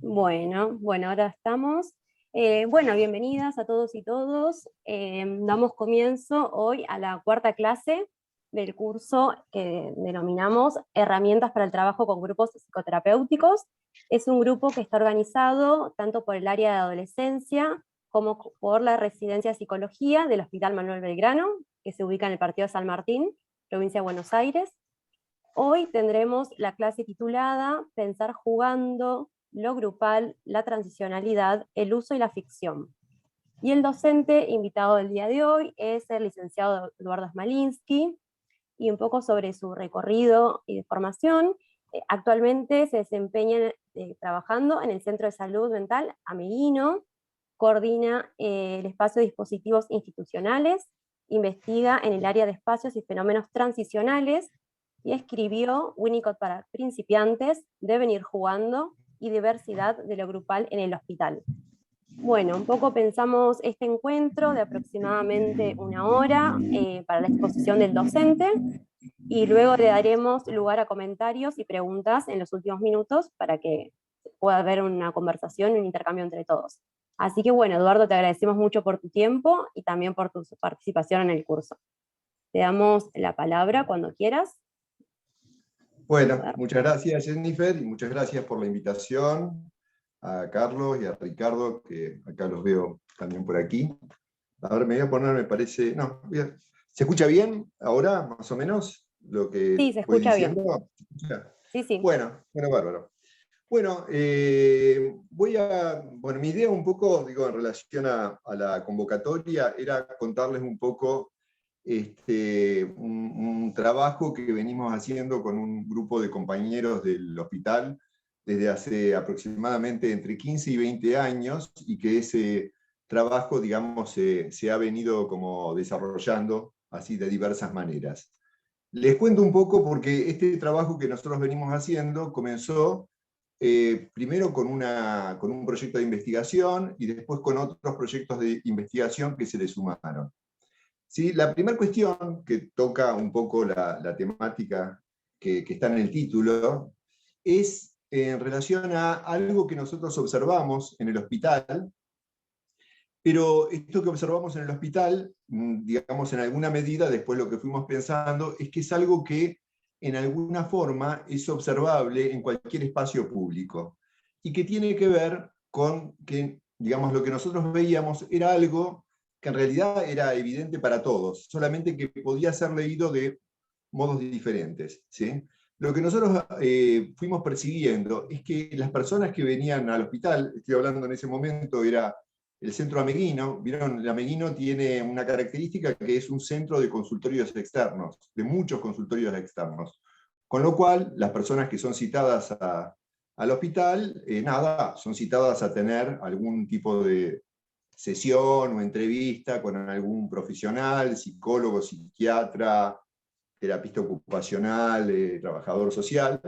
Bueno, ahora estamos. Bueno, bienvenidas a todos y todos. Damos comienzo hoy a la cuarta clase del curso que denominamos Herramientas para el trabajo con grupos psicoterapéuticos. Es un grupo que está organizado tanto por el área de adolescencia como por la residencia de psicología del Hospital Manuel Belgrano, que se ubica en el partido de San Martín, provincia de Buenos Aires. Hoy tendremos la clase titulada Pensar jugando, lo grupal, la transicionalidad, el uso y la ficción. Y el docente invitado del día de hoy es el licenciado Eduardo Smalinski, y un poco sobre su recorrido y de formación. Actualmente se desempeña trabajando en el Centro de Salud Mental Ameguino, coordina el espacio de dispositivos institucionales, investiga en el área de espacios y fenómenos transicionales, y escribió Winnicott para principiantes, Devenir jugando y diversidad de lo grupal en el hospital. Bueno, un poco pensamos este encuentro de aproximadamente una hora para la exposición del docente, y luego le daremos lugar a comentarios y preguntas en los últimos minutos para que pueda haber una conversación y un intercambio entre todos. Así que bueno, Eduardo, te agradecemos mucho por tu tiempo y también por tu participación en el curso. Te damos la palabra cuando quieras. Bueno, muchas gracias Jennifer y muchas gracias por la invitación a Carlos y a Ricardo, que acá los veo también por aquí. A ver, me voy a poner, me parece... No, ¿se escucha bien ahora, más o menos, lo que Sí, se voy escucha bien. diciendo? Sí, sí. Bueno, bárbaro. Bueno, bueno, mi idea un poco, digo, en relación a la convocatoria, era contarles un poco un trabajo que venimos haciendo con un grupo de compañeros del hospital desde hace aproximadamente entre 15 y 20 años, y que ese trabajo, digamos, se ha venido como desarrollando así de diversas maneras. Les cuento un poco porque este trabajo que nosotros venimos haciendo comenzó primero con un proyecto de investigación y después con otros proyectos de investigación que se le sumaron. ¿Sí? La primera cuestión que toca un poco la temática que está en el título es en relación a algo que nosotros observamos en el hospital, pero esto que observamos en el hospital, digamos en alguna medida, después lo que fuimos pensando, es que es algo que en alguna forma es observable en cualquier espacio público, y que tiene que ver con que, digamos, lo que nosotros veíamos era algo que en realidad era evidente para todos, solamente que podía ser leído de modos diferentes, ¿sí? Lo que nosotros fuimos percibiendo es que las personas que venían al hospital, estoy hablando en ese momento, era el centro Ameguino. Vieron, el Ameguino tiene una característica que es un centro de consultorios externos, de muchos consultorios externos. Con lo cual, las personas que son citadas al hospital, son citadas a tener algún tipo de sesión o entrevista con algún profesional, psicólogo, psiquiatra, terapista ocupacional, trabajador social.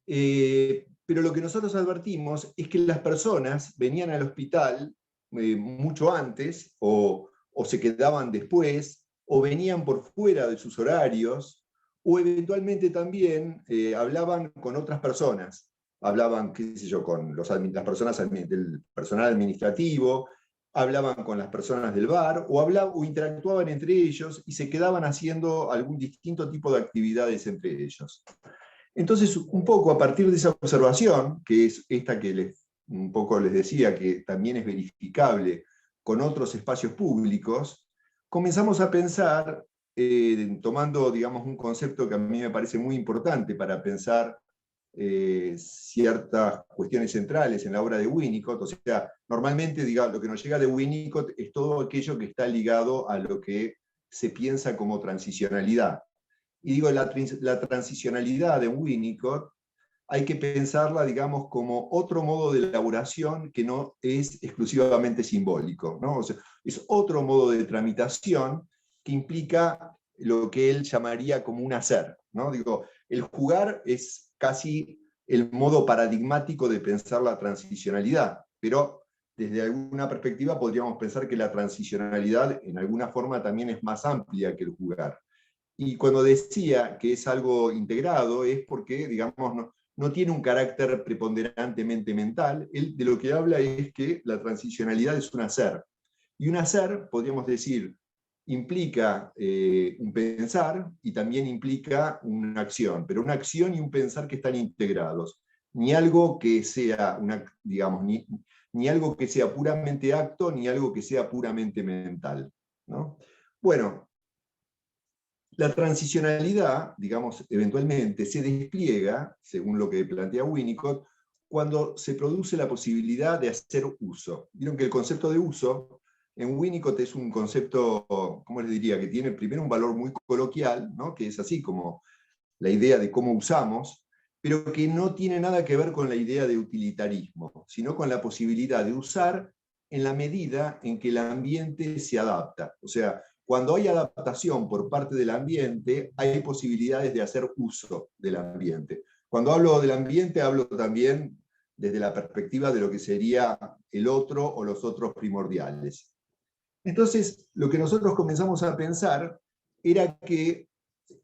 Pero lo que nosotros advertimos es que las personas venían al hospital mucho antes, o se quedaban después, o venían por fuera de sus horarios, o eventualmente también hablaban con otras personas. Hablaban, qué sé yo, con las personas del personal administrativo, hablaban con las personas del bar, o interactuaban entre ellos y se quedaban haciendo algún distinto tipo de actividades entre ellos. Entonces, un poco a partir de esa observación, que es esta que un poco les decía, que también es verificable con otros espacios públicos, comenzamos a pensar, tomando, digamos, un concepto que a mí me parece muy importante para pensar ciertas cuestiones centrales en la obra de Winnicott. O sea, normalmente, digamos, lo que nos llega de Winnicott es todo aquello que está ligado a lo que se piensa como transicionalidad. Y digo, la transicionalidad de Winnicott hay que pensarla, digamos, como otro modo de elaboración que no es exclusivamente simbólico, ¿no? O sea, es otro modo de tramitación que implica lo que él llamaría como un hacer, ¿no? Digo, el jugar es casi el modo paradigmático de pensar la transicionalidad, pero desde alguna perspectiva podríamos pensar que la transicionalidad en alguna forma también es más amplia que el jugar. Y cuando decía que es algo integrado es porque, digamos, no tiene un carácter preponderantemente mental. Él de lo que habla es que la transicionalidad es un hacer. Y un hacer, podríamos decir, implica un pensar y también implica una acción, pero una acción y un pensar que están integrados. Ni algo que sea, digamos, ni algo que sea puramente acto, ni algo que sea puramente mental, ¿no? Bueno, la transicionalidad, digamos, eventualmente se despliega, según lo que plantea Winnicott, cuando se produce la posibilidad de hacer uso. Vieron que el concepto de uso en Winnicott es un concepto, ¿cómo les diría?, que tiene primero un valor muy coloquial, ¿no?, que es así como la idea de cómo usamos, pero que no tiene nada que ver con la idea de utilitarismo, sino con la posibilidad de usar en la medida en que el ambiente se adapta. O sea, cuando hay adaptación por parte del ambiente, hay posibilidades de hacer uso del ambiente. Cuando hablo del ambiente, hablo también desde la perspectiva de lo que sería el otro o los otros primordiales. Entonces, lo que nosotros comenzamos a pensar era que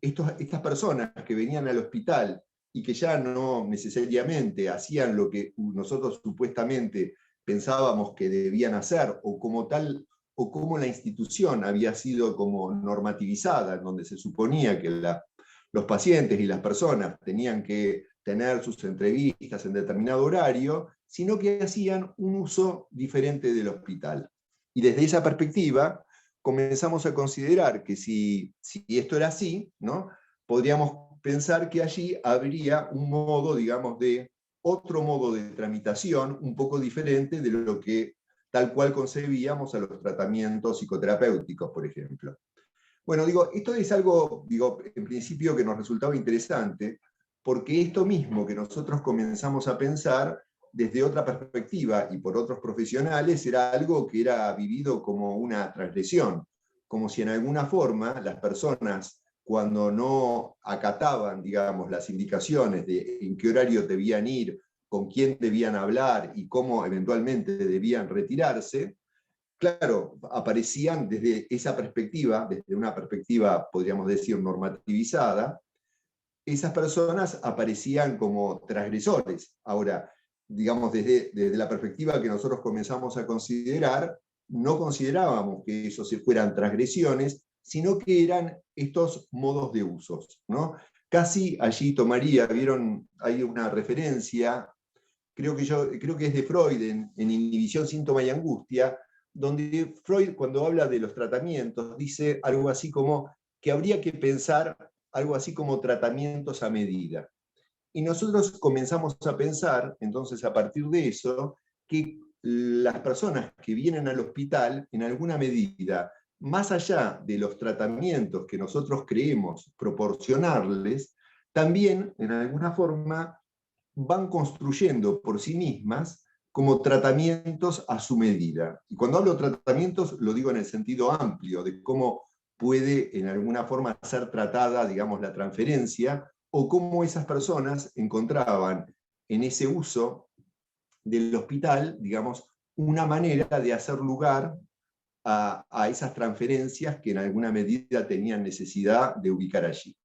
estas personas que venían al hospital y que ya no necesariamente hacían lo que nosotros supuestamente pensábamos que debían hacer, o como tal, o como la institución había sido como normativizada, en donde se suponía que los pacientes y las personas tenían que tener sus entrevistas en determinado horario, sino que hacían un uso diferente del hospital. Y desde esa perspectiva comenzamos a considerar que si esto era así, ¿no?, podríamos pensar que allí habría un modo, digamos, otro modo de tramitación un poco diferente de lo que tal cual concebíamos a los tratamientos psicoterapéuticos, por ejemplo. Bueno, digo, esto es algo, digo, en principio que nos resultaba interesante, porque esto mismo que nosotros comenzamos a pensar desde otra perspectiva y por otros profesionales era algo que era vivido como una transgresión, como si en alguna forma las personas, cuando no acataban, digamos, las indicaciones de en qué horario debían ir, con quién debían hablar y cómo eventualmente debían retirarse, claro, aparecían desde esa perspectiva, desde una perspectiva, podríamos decir, normativizada, esas personas aparecían como transgresores. Ahora, digamos, desde la perspectiva que nosotros comenzamos a considerar, no considerábamos que esos fueran transgresiones, sino que eran estos modos de usos, ¿no? Casi allí tomaría, vieron, hay una referencia, creo que es de Freud, en Inhibición, Síntoma y Angustia, donde Freud, cuando habla de los tratamientos, dice algo así como que habría que pensar algo así como tratamientos a medida. Y nosotros comenzamos a pensar, entonces, a partir de eso, que las personas que vienen al hospital, en alguna medida, más allá de los tratamientos que nosotros creemos proporcionarles, también, en alguna forma, van construyendo por sí mismas como tratamientos a su medida. Y cuando hablo de tratamientos, lo digo en el sentido amplio, de cómo puede en alguna forma ser tratada, digamos, la transferencia, o cómo esas personas encontraban en ese uso del hospital, digamos, una manera de hacer lugar a esas transferencias que en alguna medida tenían necesidad de ubicar allí.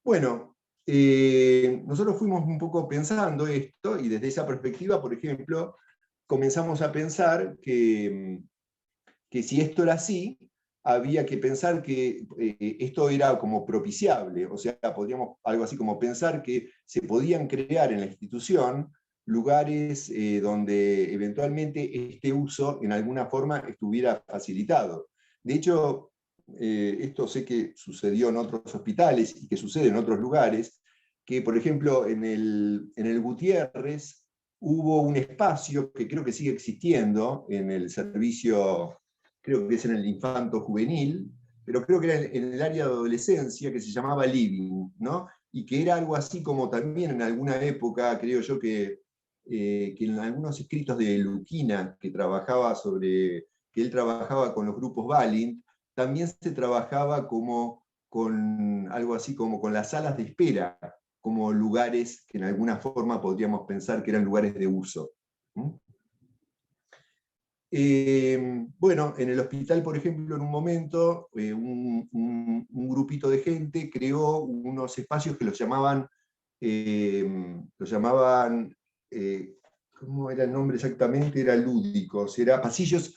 Bueno, nosotros fuimos un poco pensando esto, y desde esa perspectiva, por ejemplo, comenzamos a pensar que si esto era así, había que pensar que esto era como propiciable, o sea, podríamos algo así como pensar que se podían crear en la institución lugares donde eventualmente este uso en alguna forma estuviera facilitado. De hecho, esto sé que sucedió en otros hospitales y que sucede en otros lugares, que por ejemplo en el Gutiérrez hubo un espacio que creo que sigue existiendo en el servicio, creo que es en el infanto juvenil, pero creo que era en el área de adolescencia, que se llamaba Living, ¿no? Y que era algo así como también en alguna época, creo yo que en algunos escritos de Luquina, que él trabajaba con los grupos Balint, también se trabajaba como con algo así como con las salas de espera, como lugares que en alguna forma podríamos pensar que eran lugares de uso. ¿Mm? bueno, en el hospital, por ejemplo, en un momento, un grupito de gente creó unos espacios que los llamaban ¿cómo era el nombre exactamente? Era lúdicos, era pasillos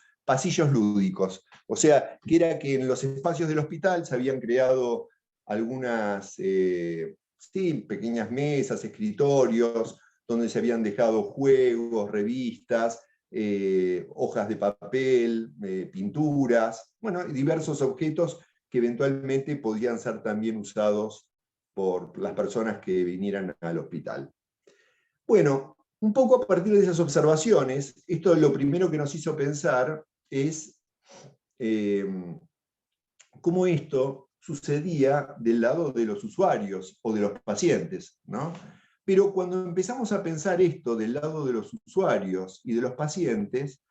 lúdicos. O sea, que era que en los espacios del hospital se habían creado algunas sí, pequeñas mesas, escritorios, donde se habían dejado juegos, revistas, hojas de papel, pinturas, bueno, diversos objetos que eventualmente podían ser también usados por las personas que vinieran al hospital. Bueno, un poco a partir de esas observaciones, esto lo primero que nos hizo pensar es cómo esto sucedía del lado de los usuarios o de los pacientes, ¿no? Pero cuando empezamos a pensar esto del lado de los usuarios y de los pacientes,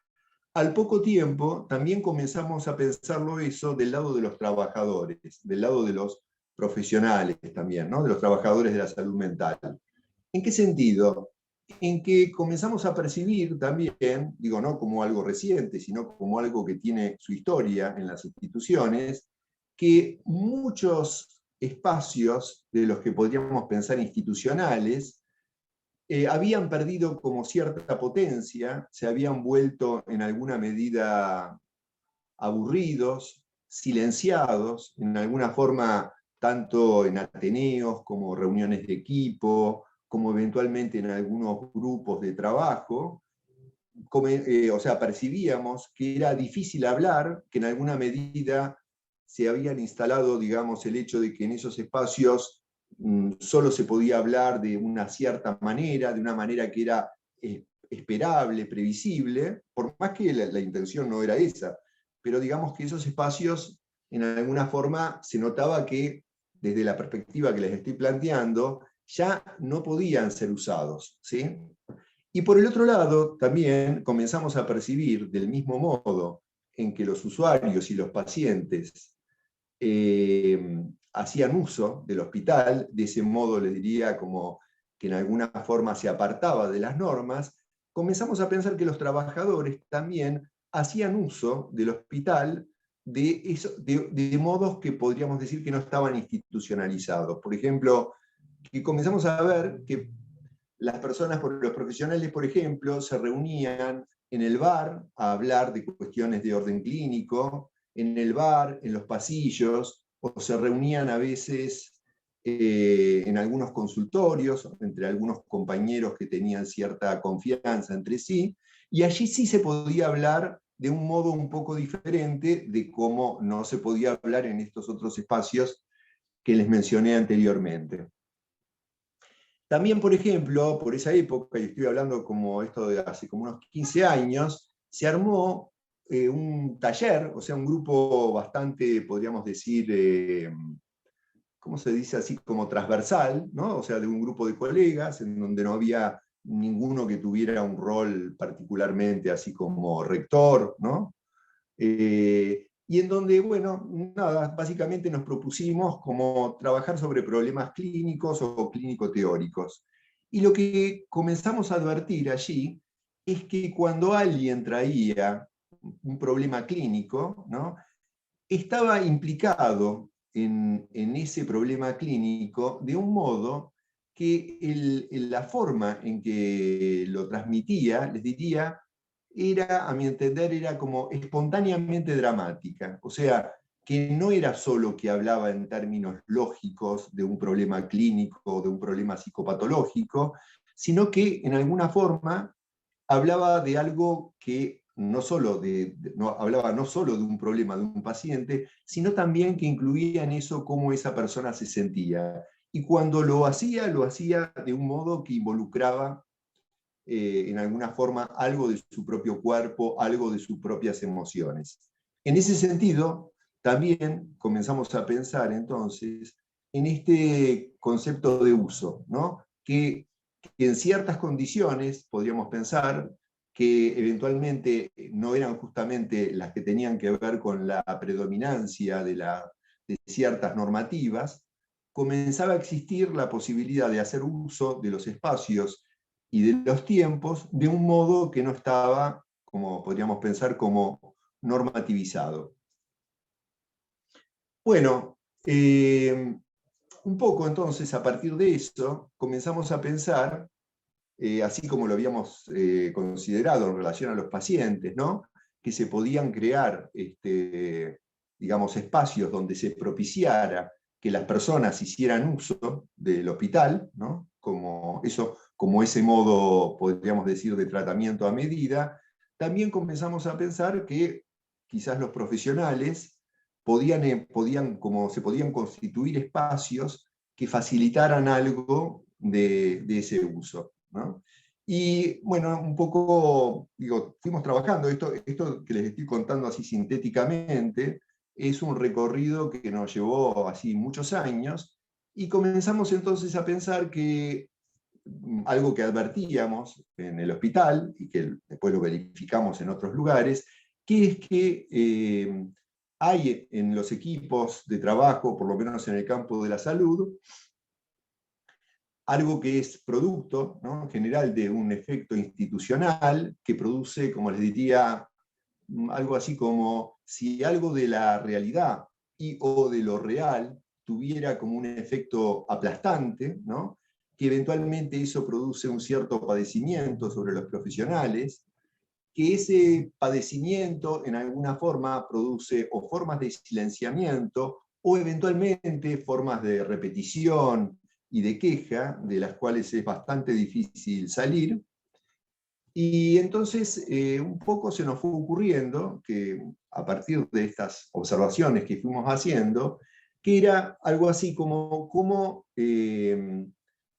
al poco tiempo también comenzamos a pensarlo eso del lado de los trabajadores, del lado de los profesionales también, ¿no? De los trabajadores de la salud mental. ¿En qué sentido? En que comenzamos a percibir también, digo, no como algo reciente, sino como algo que tiene su historia en las instituciones, que muchos espacios de los que podríamos pensar institucionales habían perdido como cierta potencia, se habían vuelto en alguna medida aburridos, silenciados, en alguna forma, tanto en ateneos como reuniones de equipo, como eventualmente en algunos grupos de trabajo, o sea, percibíamos que era difícil hablar, que en alguna medida se habían instalado, digamos, el hecho de que en esos espacios solo se podía hablar de una cierta manera, de una manera que era esperable, previsible, por más que la intención no era esa, pero digamos que esos espacios, en alguna forma, se notaba que, desde la perspectiva que les estoy planteando, ya no podían ser usados, ¿sí? Y por el otro lado, también comenzamos a percibir, del mismo modo en que los usuarios y los pacientes hacían uso del hospital, de ese modo les diría como que en alguna forma se apartaba de las normas, comenzamos a pensar que los trabajadores también hacían uso del hospital de modos que podríamos decir que no estaban institucionalizados. Por ejemplo, que comenzamos a ver que las personas, los profesionales, por ejemplo, se reunían en el bar a hablar de cuestiones de orden clínico, en el bar, en los pasillos, o se reunían a veces en algunos consultorios, entre algunos compañeros que tenían cierta confianza entre sí, y allí sí se podía hablar de un modo un poco diferente de cómo no se podía hablar en estos otros espacios que les mencioné anteriormente. También, por ejemplo, por esa época, y estoy hablando como esto de hace como unos 15 años, se armó un taller, o sea, un grupo bastante, podríamos decir, ¿cómo se dice así? Como transversal, ¿no? O sea, de un grupo de colegas, en donde no había ninguno que tuviera un rol particularmente así como rector, ¿no? Y en donde, bueno, nada, básicamente nos propusimos como trabajar sobre problemas clínicos o clínico-teóricos. Y lo que comenzamos a advertir allí es que cuando alguien traía un problema clínico, ¿no? Estaba implicado en ese problema clínico de un modo que la forma en que lo transmitía, les diría, era, a mi entender, era como espontáneamente dramática. O sea, que no era solo que hablaba en términos lógicos de un problema clínico, de un problema psicopatológico, sino que en alguna forma hablaba de algo que hablaba no solo de un problema de un paciente, sino también que incluía en eso cómo esa persona se sentía. Y cuando lo hacía de un modo que involucraba en alguna forma algo de su propio cuerpo, algo de sus propias emociones. En ese sentido, también comenzamos a pensar entonces en este concepto de uso, ¿no? que en ciertas condiciones podríamos pensar que eventualmente no eran justamente las que tenían que ver con la predominancia de ciertas normativas, comenzaba a existir la posibilidad de hacer uso de los espacios y de los tiempos de un modo que no estaba como podríamos pensar, como normativizado. Bueno, un poco entonces a partir de eso comenzamos a pensar, así como lo habíamos considerado en relación a los pacientes, ¿no? Que se podían crear digamos, espacios donde se propiciara que las personas hicieran uso del hospital, ¿no? Como ese modo, podríamos decir, de tratamiento a medida. También comenzamos a pensar que quizás los profesionales se podían constituir espacios que facilitaran algo de ese uso, ¿no? Y bueno, un poco, digo, fuimos trabajando, esto que les estoy contando así sintéticamente, es un recorrido que nos llevó así muchos años, y comenzamos entonces a pensar que algo que advertíamos en el hospital, y que después lo verificamos en otros lugares, que es que hay en los equipos de trabajo, por lo menos en el campo de la salud, algo que es producto, ¿no?, en general, de un efecto institucional que produce, como les diría, algo así como si algo de la realidad y o de lo real tuviera como un efecto aplastante, ¿no?, que eventualmente eso produce un cierto padecimiento sobre los profesionales, que ese padecimiento en alguna forma produce o formas de silenciamiento o eventualmente formas de repetición y de queja, de las cuales es bastante difícil salir. Y entonces un poco se nos fue ocurriendo que a partir de estas observaciones que fuimos haciendo, que era algo así como cómo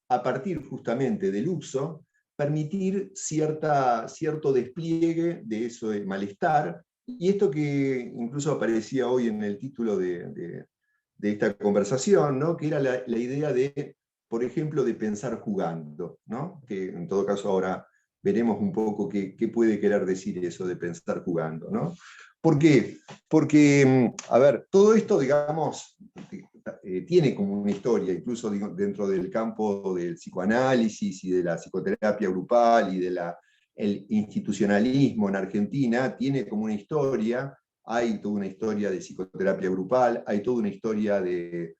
a partir justamente del uso, permitir cierto despliegue de eso de malestar, y esto que incluso aparecía hoy en el título de esta conversación, ¿no?, que era la idea de, por ejemplo, de pensar jugando, ¿no?, que en todo caso ahora veremos un poco qué puede querer decir eso de pensar jugando, ¿no? ¿Por qué? Porque, a ver, todo esto, digamos, tiene como una historia, incluso dentro del campo del psicoanálisis y de la psicoterapia grupal y del institucionalismo en Argentina, tiene como una historia. Hay toda una historia de psicoterapia grupal, hay toda una historia de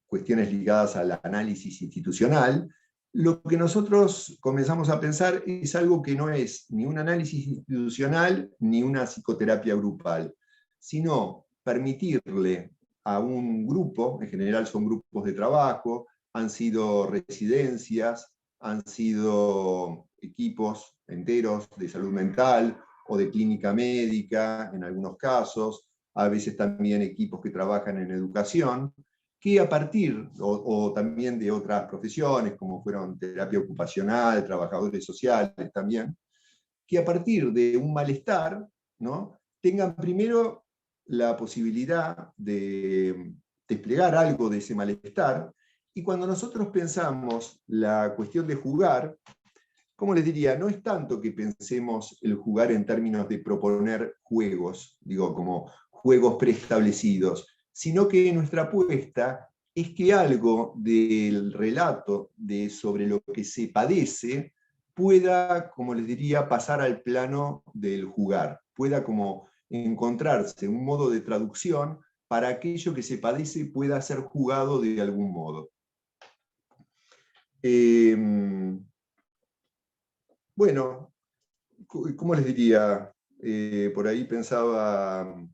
cuestiones ligadas al análisis institucional. Lo que nosotros comenzamos a pensar es algo que no es ni un análisis institucional ni una psicoterapia grupal, sino permitirle a un grupo, en general son grupos de trabajo, han sido residencias, han sido equipos enteros de salud mental o de clínica médica en algunos casos, a veces también equipos que trabajan en educación, que a partir, o también de otras profesiones, como fueron terapia ocupacional, trabajadores sociales también, que a partir de un malestar, ¿no?, tengan primero la posibilidad de desplegar algo de ese malestar, y cuando nosotros pensamos la cuestión de jugar, como les diría, no es tanto que pensemos el jugar en términos de proponer juegos, digo, como juegos preestablecidos, sino que nuestra apuesta es que algo del relato sobre lo que se padece pueda, como les diría, pasar al plano del jugar, pueda como encontrarse un modo de traducción para aquello que se padece pueda ser jugado de algún modo. Bueno, ¿cómo les diría? Por ahí pensaba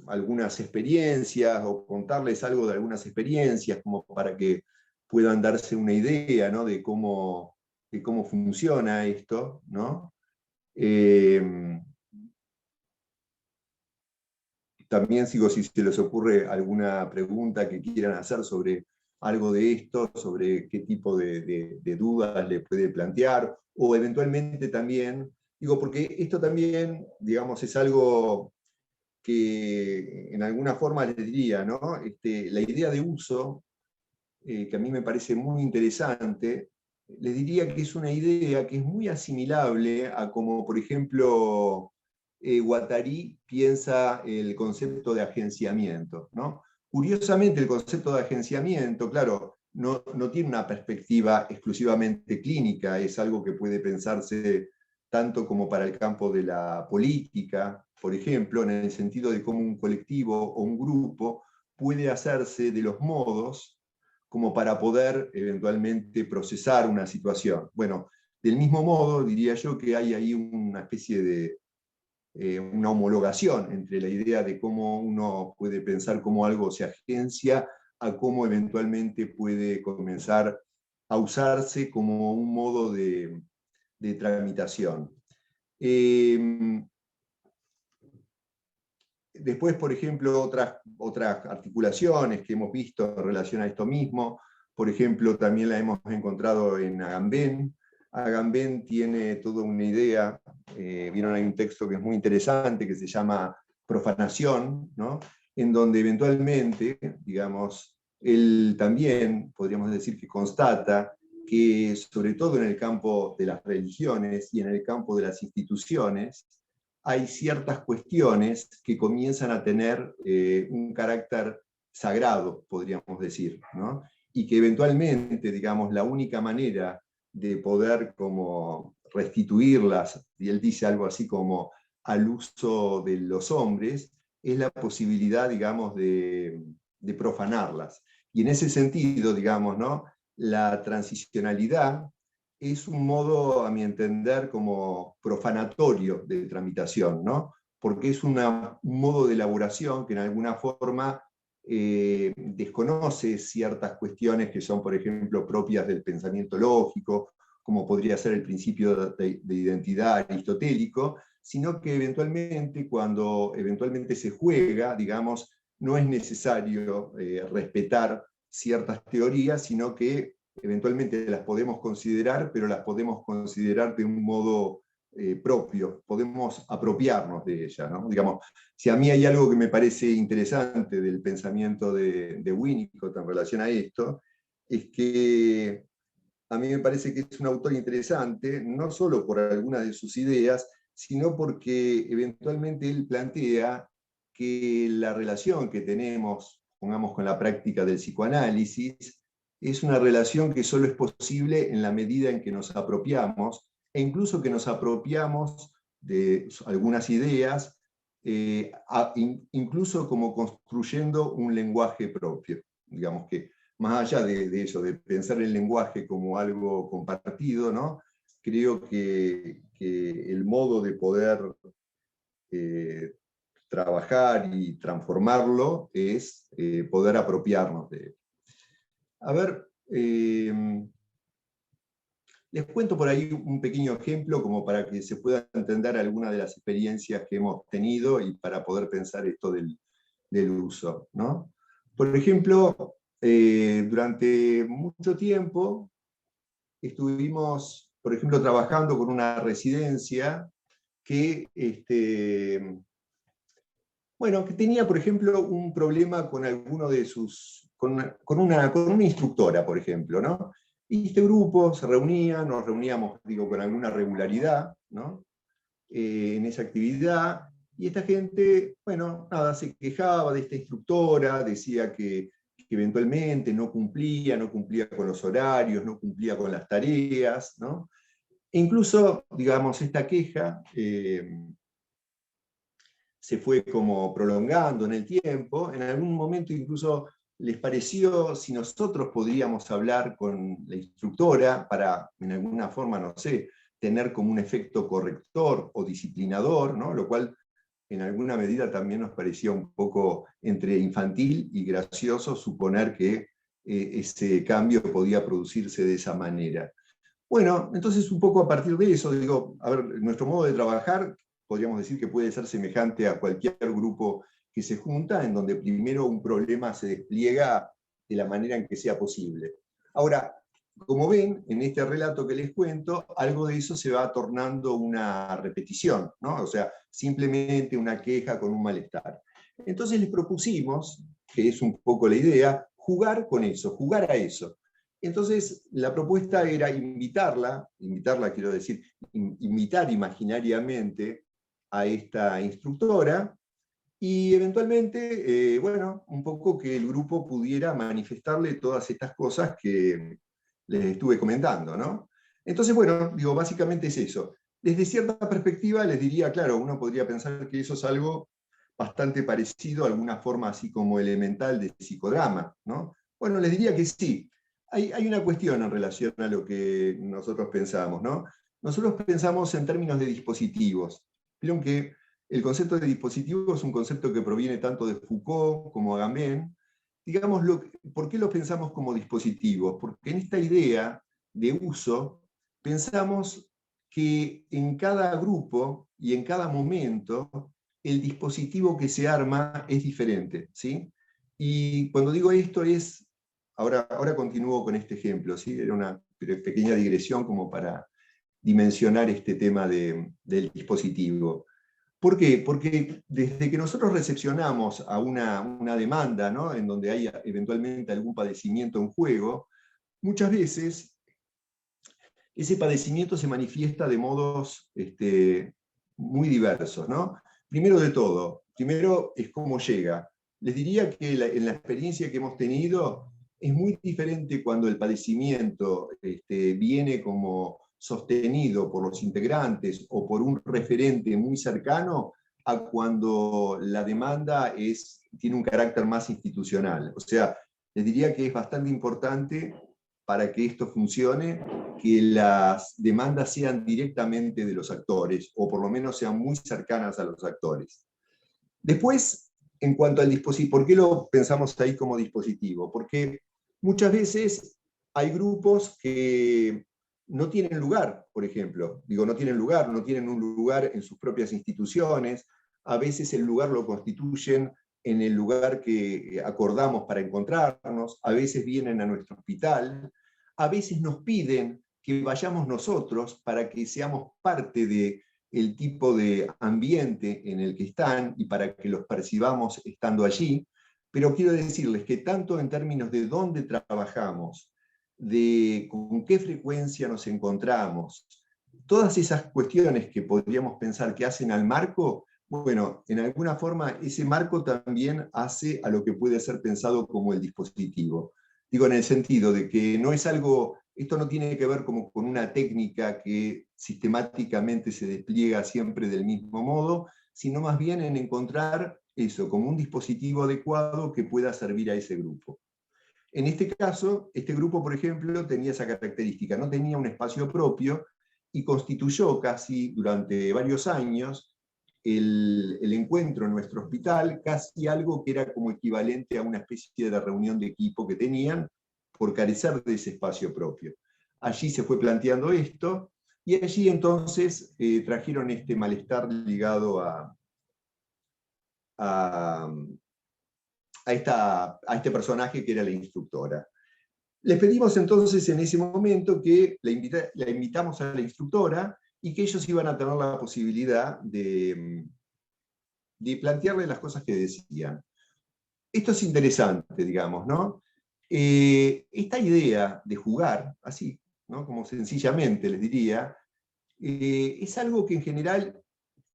algunas experiencias o contarles algo de algunas experiencias como para que puedan darse una idea, ¿no?, de cómo funciona esto, ¿no? También sigo si se les ocurre alguna pregunta que quieran hacer sobre algo de esto, sobre qué tipo de dudas le puede plantear, o eventualmente también, digo, porque esto también, digamos, es algo que en alguna forma les diría, ¿no? La idea de uso, que a mí me parece muy interesante, les diría que es una idea que es muy asimilable a como, por ejemplo, Guattari piensa el concepto de agenciamiento, ¿no? Curiosamente, el concepto de agenciamiento, claro, no tiene una perspectiva exclusivamente clínica, es algo que puede pensarse tanto como para el campo de la política, por ejemplo, en el sentido de cómo un colectivo o un grupo puede hacerse de los modos como para poder eventualmente procesar una situación. Bueno, del mismo modo, diría yo que hay ahí una especie de una homologación entre la idea de cómo uno puede pensar cómo algo se agencia a cómo eventualmente puede comenzar a usarse como un modo de tramitación. Después, por ejemplo, otras articulaciones que hemos visto en relación a esto mismo, por ejemplo, también la hemos encontrado en Agamben. Agamben tiene toda una idea, vieron, hay un texto que es muy interesante que se llama Profanación, ¿no? En donde eventualmente, digamos, él también, podríamos decir que constata que, sobre todo en el campo de las religiones y en el campo de las instituciones, hay ciertas cuestiones que comienzan a tener un carácter sagrado, podríamos decir, ¿no? Y que eventualmente, digamos, la única manera de poder como restituirlas, y él dice algo así como al uso de los hombres, es la posibilidad, digamos, de profanarlas. Y en ese sentido, digamos, ¿no? La transicionalidad es un modo, a mi entender, como profanatorio de tramitación, ¿no? Porque es un modo de elaboración que en alguna forma desconoce ciertas cuestiones que son, por ejemplo, propias del pensamiento lógico, como podría ser el principio de identidad aristotélico, sino que eventualmente, cuando eventualmente se juega, digamos, no es necesario respetar ciertas teorías, sino que eventualmente las podemos considerar, pero las podemos considerar de un modo propio, podemos apropiarnos de ella, ¿no? Digamos, si a mí hay algo que me parece interesante del pensamiento de Winnicott en relación a esto, es que a mí me parece que es un autor interesante, no solo por algunas de sus ideas, sino porque eventualmente él plantea que la relación que tenemos, pongamos, con la práctica del psicoanálisis, es una relación que solo es posible en la medida en que nos apropiamos, e incluso que nos apropiamos de algunas ideas, incluso como construyendo un lenguaje propio. Digamos que más allá de eso, de pensar el lenguaje como algo compartido, ¿no? Creo que el modo de poder trabajar y transformarlo es poder apropiarnos de él. A ver, les cuento por ahí un pequeño ejemplo como para que se pueda entender alguna de las experiencias que hemos tenido y para poder pensar esto del uso, ¿no? Por ejemplo, durante mucho tiempo estuvimos, por ejemplo, trabajando con una residencia que, bueno, que tenía, por ejemplo, un problema con alguno de sus, con una instructora, por ejemplo, ¿no? Y este grupo se reunía, nos reuníamos, digo, con alguna regularidad, ¿no? En esa actividad, y esta gente, bueno, nada, se quejaba de esta instructora, decía que eventualmente no cumplía con los horarios, no cumplía con las tareas, ¿no? E incluso, digamos, esta queja se fue como prolongando en el tiempo. En algún momento incluso les pareció si nosotros podríamos hablar con la instructora para, en alguna forma, no sé, tener como un efecto corrector o disciplinador, ¿no? Lo cual en alguna medida también nos parecía un poco entre infantil y gracioso suponer que ese cambio podía producirse de esa manera. Bueno, entonces un poco a partir de eso, digo, a ver, nuestro modo de trabajar podríamos decir que puede ser semejante a cualquier grupo que se junta, en donde primero un problema se despliega de la manera en que sea posible. Ahora, como ven, en este relato que les cuento, algo de eso se va tornando una repetición, ¿no? O sea, simplemente una queja con un malestar. Entonces les propusimos, que es un poco la idea, jugar con eso, jugar a eso. Entonces la propuesta era invitarla quiero decir, invitar imaginariamente a esta instructora y eventualmente, bueno, un poco que el grupo pudiera manifestarle todas estas cosas que les estuve comentando, ¿no? Entonces, bueno, digo, básicamente es eso. Desde cierta perspectiva les diría, claro, uno podría pensar que eso es algo bastante parecido a alguna forma así como elemental de psicodrama, ¿no? Bueno, les diría que sí. Hay una cuestión en relación a lo que nosotros pensamos, ¿no? Nosotros pensamos en términos de dispositivos. Vieron que el concepto de dispositivo es un concepto que proviene tanto de Foucault como Agamben. Digamos, ¿por qué lo pensamos como dispositivos? Porque en esta idea de uso pensamos que en cada grupo y en cada momento el dispositivo que se arma es diferente, ¿sí? Y cuando digo esto es, ahora continúo con este ejemplo, ¿sí? Era una pequeña digresión como para dimensionar este tema del dispositivo. ¿Por qué? Porque desde que nosotros recepcionamos a una demanda, ¿no? En donde hay eventualmente algún padecimiento en juego, muchas veces ese padecimiento se manifiesta de modos muy diversos, ¿no? Primero de todo, primero es cómo llega. Les diría que en la experiencia que hemos tenido es muy diferente cuando el padecimiento viene como sostenido por los integrantes o por un referente muy cercano a cuando la demanda tiene un carácter más institucional. O sea, les diría que es bastante importante para que esto funcione, que las demandas sean directamente de los actores, o por lo menos sean muy cercanas a los actores. Después, en cuanto al dispositivo, ¿por qué lo pensamos ahí como dispositivo? Porque muchas veces hay grupos que no tienen lugar, por ejemplo. Digo, no tienen lugar, no tienen un lugar en sus propias instituciones. A veces el lugar lo constituyen en el lugar que acordamos para encontrarnos. A veces vienen a nuestro hospital. A veces nos piden que vayamos nosotros para que seamos parte de el tipo de ambiente en el que están y para que los percibamos estando allí, pero quiero decirles que tanto en términos de dónde trabajamos, de con qué frecuencia nos encontramos, todas esas cuestiones que podríamos pensar que hacen al marco, bueno, en alguna forma ese marco también hace a lo que puede ser pensado como el dispositivo. Digo, en el sentido de que no es algo, esto no tiene que ver como con una técnica que sistemáticamente se despliega siempre del mismo modo, sino más bien en encontrar eso como un dispositivo adecuado que pueda servir a ese grupo. En este caso, este grupo, por ejemplo, tenía esa característica, no tenía un espacio propio y constituyó casi durante varios años el encuentro en nuestro hospital, casi algo que era como equivalente a una especie de reunión de equipo que tenían por carecer de ese espacio propio. Allí se fue planteando esto y allí entonces trajeron este malestar ligado a, a este personaje que era la instructora. Les pedimos entonces en ese momento que la invitamos a la instructora y que ellos iban a tener la posibilidad de plantearle las cosas que decían. Esto es interesante, digamos, ¿no? Esta idea de jugar, así, ¿no? Como sencillamente les diría, es algo que en general,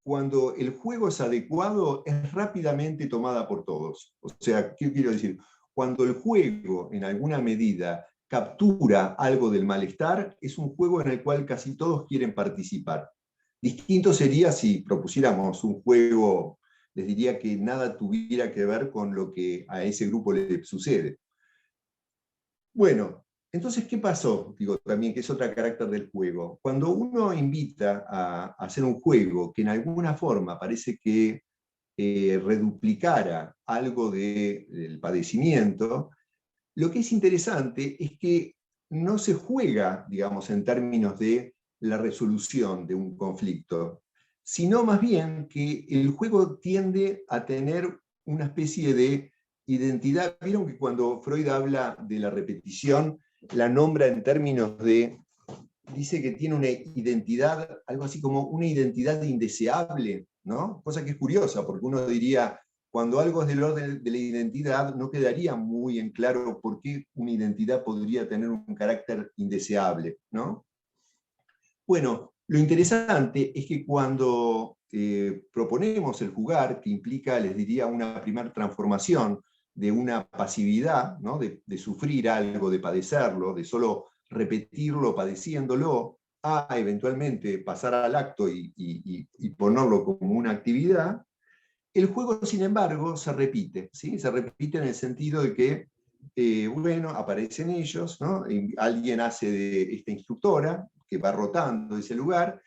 cuando el juego es adecuado, es rápidamente tomada por todos. O sea, ¿qué quiero decir? Cuando el juego, en alguna medida, captura algo del malestar, es un juego en el cual casi todos quieren participar. Distinto sería si propusiéramos un juego, les diría que nada tuviera que ver con lo que a ese grupo le sucede. Bueno, entonces, ¿qué pasó? Digo también que es otro carácter del juego. Cuando uno invita a hacer un juego que en alguna forma parece que reduplicara algo del padecimiento, lo que es interesante es que no se juega, digamos, en términos de la resolución de un conflicto, sino más bien que el juego tiende a tener una especie de identidad. Vieron que cuando Freud habla de la repetición, la nombra en términos de, dice que tiene una identidad, algo así como una identidad indeseable, ¿no? Cosa que es curiosa, porque uno diría, cuando algo es del orden de la identidad, no quedaría muy en claro por qué una identidad podría tener un carácter indeseable, ¿no? Bueno, lo interesante es que cuando proponemos el jugar, que implica, les diría, una primera transformación de una pasividad, ¿no? de sufrir algo, de padecerlo, de solo repetirlo padeciéndolo, a eventualmente pasar al acto y ponerlo como una actividad. El juego, sin embargo, se repite, ¿sí? Se repite en el sentido de que, bueno, aparecen ellos, ¿no? Alguien hace de esta instructora, que va rotando ese lugar,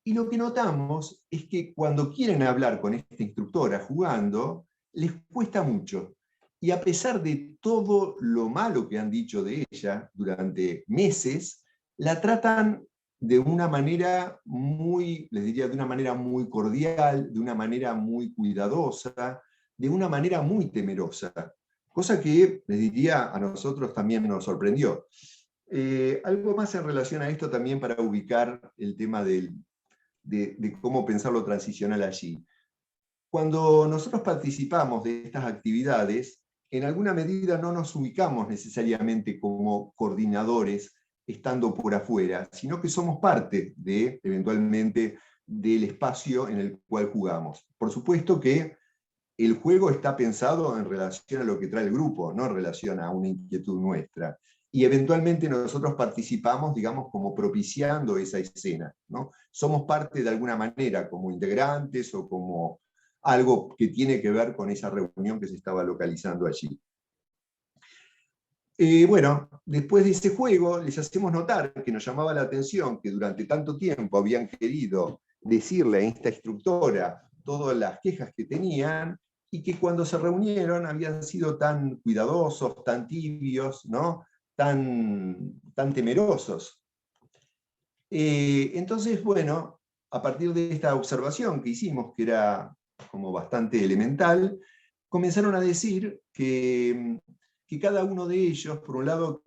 y lo que notamos es que cuando quieren hablar con esta instructora jugando, les cuesta mucho. Y a pesar de todo lo malo que han dicho de ella durante meses, la tratan de una manera muy, les diría, de una manera muy cordial, de una manera muy cuidadosa, de una manera muy temerosa. Cosa que, les diría, a nosotros también nos sorprendió. Algo más en relación a esto también para ubicar el tema de cómo pensar lo transicional allí. Cuando nosotros participamos de estas actividades, en alguna medida no nos ubicamos necesariamente como coordinadores estando por afuera, sino que somos parte de, eventualmente, del espacio en el cual jugamos. Por supuesto que el juego está pensado en relación a lo que trae el grupo, no en relación a una inquietud nuestra. Y eventualmente nosotros participamos, digamos, como propiciando esa escena, ¿no? Somos parte de alguna manera, como integrantes o como algo que tiene que ver con esa reunión que se estaba localizando allí. Bueno, después de ese juego, les hacemos notar que nos llamaba la atención que durante tanto tiempo habían querido decirle a esta instructora todas las quejas que tenían, y que cuando se reunieron habían sido tan cuidadosos, tan tibios, ¿no? tan temerosos. Entonces, bueno, a partir de esta observación que hicimos, que era como bastante elemental, comenzaron a decir que cada uno de ellos, por un lado,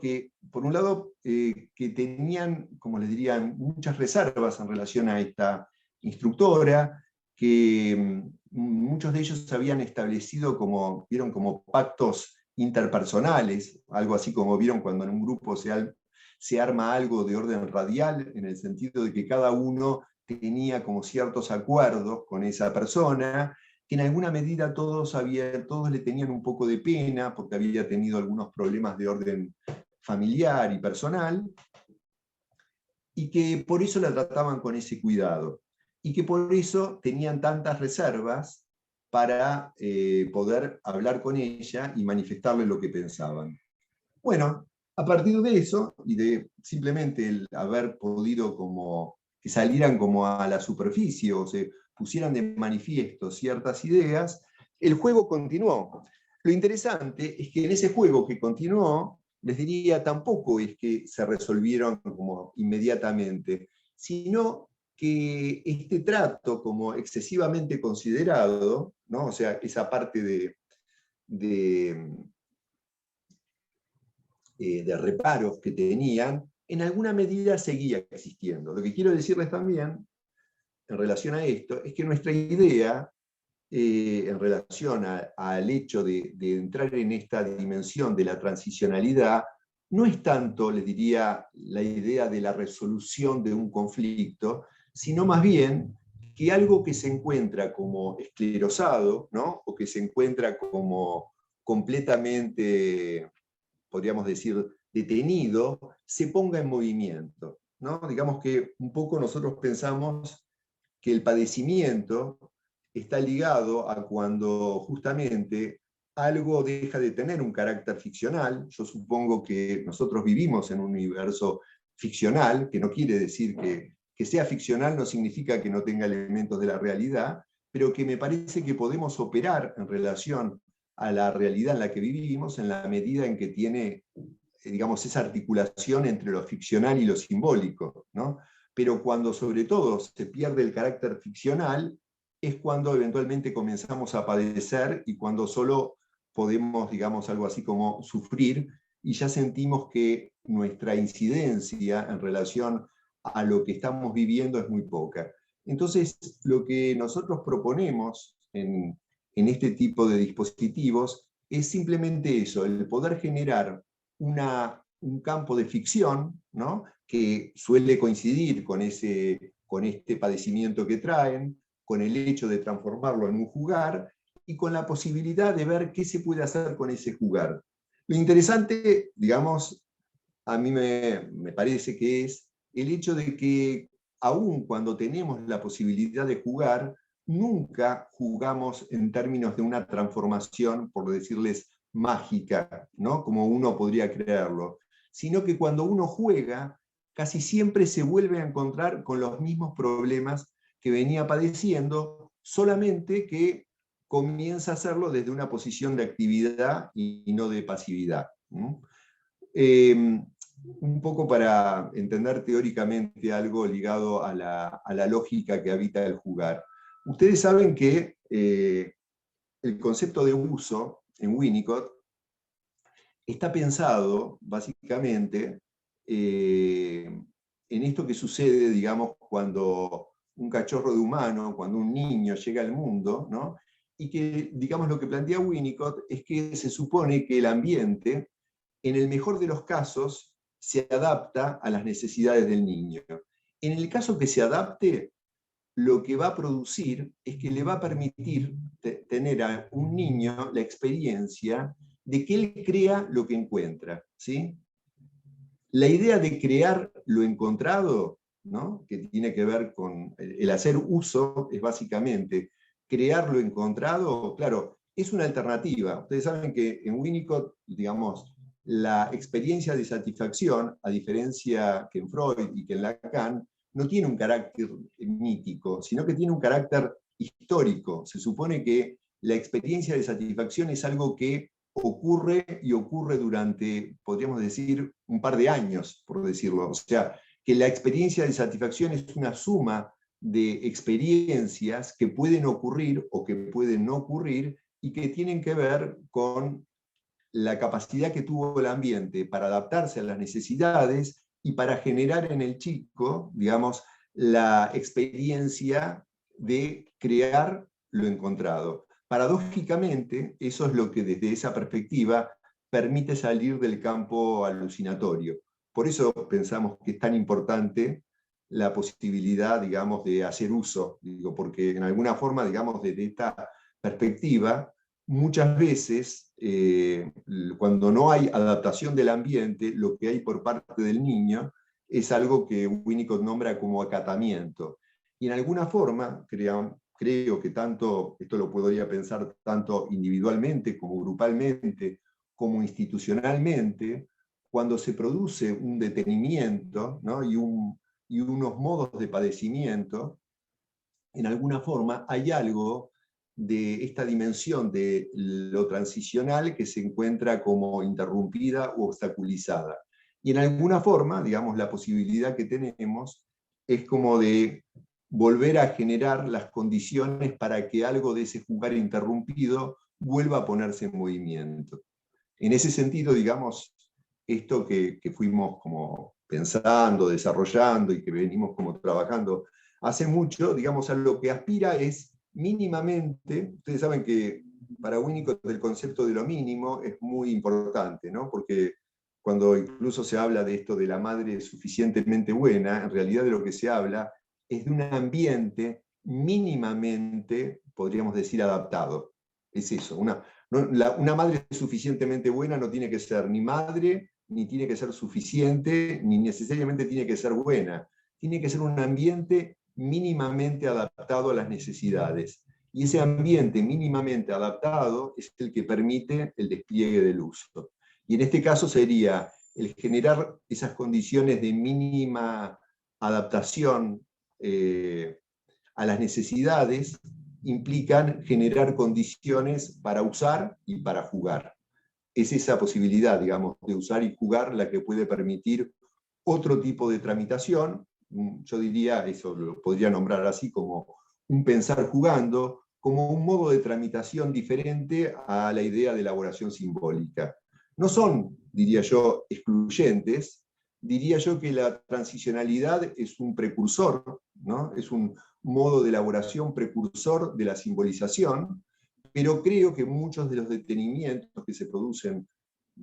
que tenían, como les dirían, muchas reservas en relación a esta instructora, que muchos de ellos habían establecido vieron como pactos interpersonales, algo así como vieron cuando en un grupo se arma algo de orden radial, en el sentido de que cada uno tenía como ciertos acuerdos con esa persona, que en alguna medida todos le tenían un poco de pena porque había tenido algunos problemas de orden familiar y personal, y que por eso la trataban con ese cuidado, y que por eso tenían tantas reservas para poder hablar con ella y manifestarle lo que pensaban. Bueno, a partir de eso, y de simplemente el haber podido como que salieran como a la superficie o se pusieran de manifiesto ciertas ideas, el juego continuó. Lo interesante es que en ese juego que continuó, les diría, tampoco es que se resolvieron como inmediatamente, sino que este trato como excesivamente considerado, ¿no? O sea, esa parte de reparos que tenían, en alguna medida seguía existiendo. Lo que quiero decirles también, en relación a esto, es que nuestra idea, en relación al hecho de entrar en esta dimensión de la transicionalidad, no es tanto, les diría, la idea de la resolución de un conflicto, sino más bien que algo que se encuentra como esclerosado, ¿no? O que se encuentra como completamente, podríamos decir, detenido, se ponga en movimiento, ¿no? Digamos que un poco nosotros pensamos que el padecimiento está ligado a cuando justamente algo deja de tener un carácter ficcional. Yo supongo que nosotros vivimos en un universo ficcional, que no quiere decir que sea ficcional, no significa que no tenga elementos de la realidad, pero que me parece que podemos operar en relación a la realidad en la que vivimos en la medida en que tiene, digamos, esa articulación entre lo ficcional y lo simbólico, ¿no? Pero cuando sobre todo se pierde el carácter ficcional, es cuando eventualmente comenzamos a padecer y cuando solo podemos, digamos, algo así como sufrir, y ya sentimos que nuestra incidencia en relación a lo que estamos viviendo es muy poca. Entonces, lo que nosotros proponemos en este tipo de dispositivos es simplemente eso, el poder generar un campo de ficción, ¿no? Que suele coincidir con este padecimiento que traen, con el hecho de transformarlo en un jugar y con la posibilidad de ver qué se puede hacer con ese jugar. Lo interesante, digamos, a mí me parece que es el hecho de que aun cuando tenemos la posibilidad de jugar, nunca jugamos en términos de una transformación, por decirles, mágica, ¿no? Como uno podría creerlo, sino que cuando uno juega, casi siempre se vuelve a encontrar con los mismos problemas que venía padeciendo, solamente que comienza a hacerlo desde una posición de actividad y no de pasividad. Un poco para entender teóricamente algo ligado a la lógica que habita el jugar. Ustedes saben que el concepto de uso en Winnicott está pensado básicamente en esto que sucede, digamos, cuando un cachorro de humano, cuando un niño llega al mundo, ¿no? Y que, digamos, lo que plantea Winnicott es que se supone que el ambiente, en el mejor de los casos, se adapta a las necesidades del niño. En el caso que se adapte, lo que va a producir es que le va a permitir tener a un niño la experiencia de que él crea lo que encuentra, ¿sí? La idea de crear lo encontrado, ¿no? Que tiene que ver con el hacer uso, es básicamente crear lo encontrado, claro, es una alternativa. Ustedes saben que en Winnicott, digamos, la experiencia de satisfacción, a diferencia que en Freud y que en Lacan, no tiene un carácter mítico, sino que tiene un carácter histórico. Se supone que la experiencia de satisfacción es algo que ocurre y ocurre durante, podríamos decir, un par de años, por decirlo. O sea, que la experiencia de satisfacción es una suma de experiencias que pueden ocurrir o que pueden no ocurrir y que tienen que ver con la capacidad que tuvo el ambiente para adaptarse a las necesidades y para generar en el chico, digamos, la experiencia de crear lo encontrado. Paradójicamente, eso es lo que desde esa perspectiva permite salir del campo alucinatorio. Por eso pensamos que es tan importante la posibilidad, digamos, de hacer uso, digo, porque en alguna forma, digamos, desde esta perspectiva, muchas veces, cuando no hay adaptación del ambiente, lo que hay por parte del niño es algo que Winnicott nombra como acatamiento. Y en alguna forma, creo que tanto, esto lo podría pensar tanto individualmente como grupalmente, como institucionalmente, cuando se produce un detenimiento, ¿no? y unos modos de padecimiento, en alguna forma hay algo de esta dimensión de lo transicional que se encuentra como interrumpida u obstaculizada. Y en alguna forma, digamos, la posibilidad que tenemos es como de volver a generar las condiciones para que algo de ese jugar interrumpido vuelva a ponerse en movimiento. En ese sentido, digamos, esto que fuimos como pensando, desarrollando y que venimos como trabajando hace mucho, digamos, a lo que aspira es mínimamente, ustedes saben que para Winnicott el concepto de lo mínimo es muy importante, ¿no? Porque cuando incluso se habla de esto de la madre suficientemente buena, en realidad de lo que se habla es de un ambiente mínimamente, podríamos decir, adaptado. Es eso, una madre suficientemente buena no tiene que ser ni madre, ni tiene que ser suficiente, ni necesariamente tiene que ser buena. Tiene que ser un ambiente mínimamente adaptado a las necesidades. Y ese ambiente mínimamente adaptado es el que permite el despliegue del uso. Y en este caso sería el generar esas condiciones de mínima adaptación a las necesidades implican generar condiciones para usar y para jugar. Es esa posibilidad, digamos, de usar y jugar la que puede permitir otro tipo de tramitación. Yo diría, eso lo podría nombrar así como un pensar jugando, como un modo de tramitación diferente a la idea de elaboración simbólica. No son, diría yo, excluyentes. Diría yo que la transicionalidad es un precursor, ¿no? Es un modo de elaboración precursor de la simbolización, pero creo que muchos de los detenimientos que se producen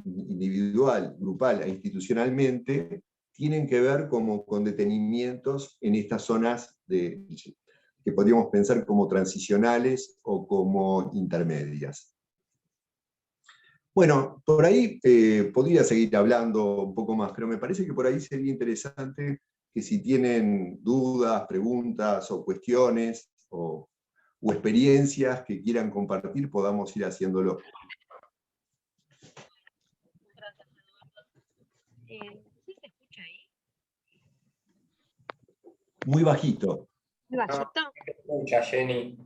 individual, grupal e institucionalmente tienen que ver como con detenimientos en estas zonas que podríamos pensar como transicionales o como intermedias. Bueno, por ahí podría seguir hablando un poco más, pero me parece que por ahí sería interesante que si tienen dudas, preguntas o cuestiones o experiencias que quieran compartir, podamos ir haciéndolo. ¿Sí se escucha ahí? Muy bajito. ¿Muy bajito? No, escucha, Jenny.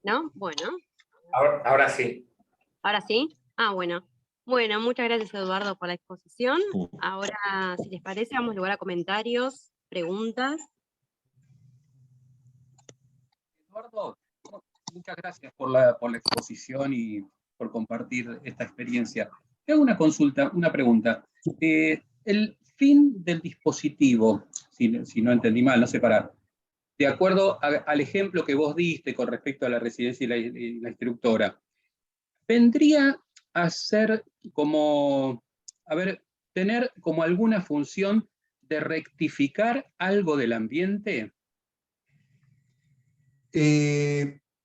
¿No? Bueno. Ahora sí. ¿Ahora sí? Ah, bueno. Bueno, muchas gracias, Eduardo, por la exposición. Ahora, si les parece, vamos a lugar a comentarios, preguntas. Eduardo, muchas gracias por la exposición y por compartir esta experiencia. Te hago una consulta, una pregunta. El fin del dispositivo, si no entendí mal, no sé, de acuerdo al ejemplo que vos diste con respecto a la residencia y la instructora, vendría a ser como, tener como alguna función de rectificar algo del ambiente.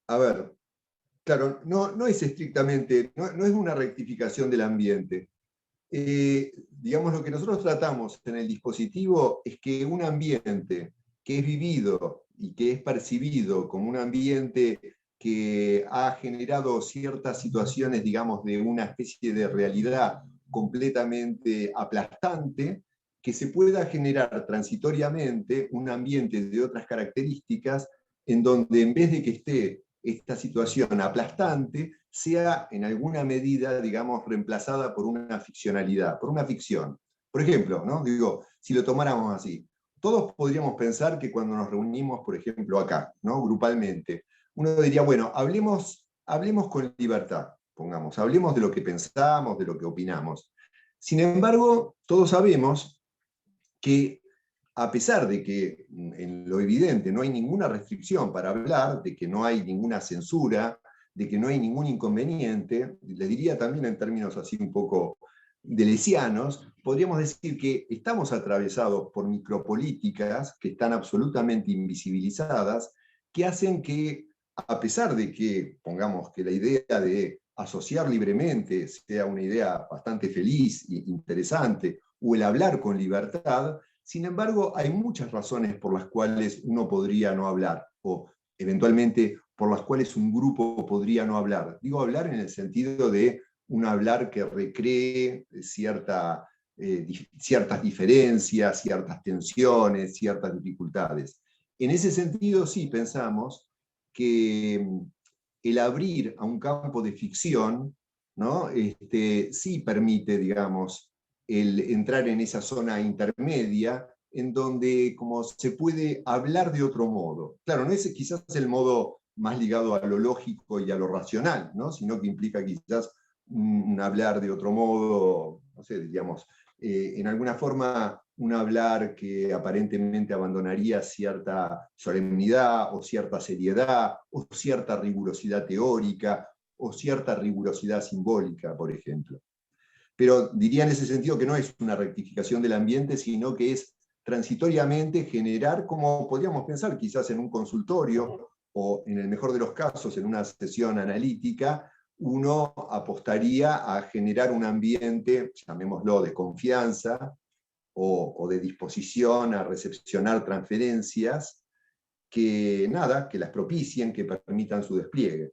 A ver, claro, no es estrictamente, no es una rectificación del ambiente. Digamos, lo que nosotros tratamos en el dispositivo es que un ambiente que es vivido y que es percibido como un ambiente que ha generado ciertas situaciones, digamos, de una especie de realidad completamente aplastante, que se pueda generar transitoriamente un ambiente de otras características en donde en vez de que esté esta situación aplastante, sea en alguna medida, digamos, reemplazada por una ficcionalidad, por una ficción. Por ejemplo, ¿no? Digo, si lo tomáramos así, todos podríamos pensar que cuando nos reunimos, por ejemplo, acá, ¿no? Grupalmente, uno diría, bueno, hablemos con libertad, pongamos, hablemos de lo que pensamos, de lo que opinamos. Sin embargo, todos sabemos que a pesar de que en lo evidente no hay ninguna restricción para hablar, de que no hay ninguna censura, de que no hay ningún inconveniente, le diría también en términos así un poco deleuzianos, podríamos decir que estamos atravesados por micropolíticas que están absolutamente invisibilizadas, que hacen que, a pesar de que, pongamos que la idea de asociar libremente sea una idea bastante feliz e interesante, o el hablar con libertad, sin embargo, hay muchas razones por las cuales uno podría no hablar, o eventualmente por las cuales un grupo podría no hablar. Digo hablar en el sentido de un hablar que recree ciertas diferencias, ciertas tensiones, ciertas dificultades. En ese sentido, sí pensamos que el abrir a un campo de ficción, ¿no? Sí permite, digamos, el entrar en esa zona intermedia en donde como se puede hablar de otro modo. Claro, no es quizás el modo más ligado a lo lógico y a lo racional, ¿no? Sino que implica quizás un hablar de otro modo, no sé, digamos, en alguna forma un hablar que aparentemente abandonaría cierta solemnidad o cierta seriedad o cierta rigurosidad teórica o cierta rigurosidad simbólica, por ejemplo. Pero diría en ese sentido que no es una rectificación del ambiente, sino que es transitoriamente generar, como podríamos pensar quizás en un consultorio o en el mejor de los casos en una sesión analítica, uno apostaría a generar un ambiente, llamémoslo, de confianza o de disposición a recepcionar transferencias que nada, que las propicien, que permitan su despliegue.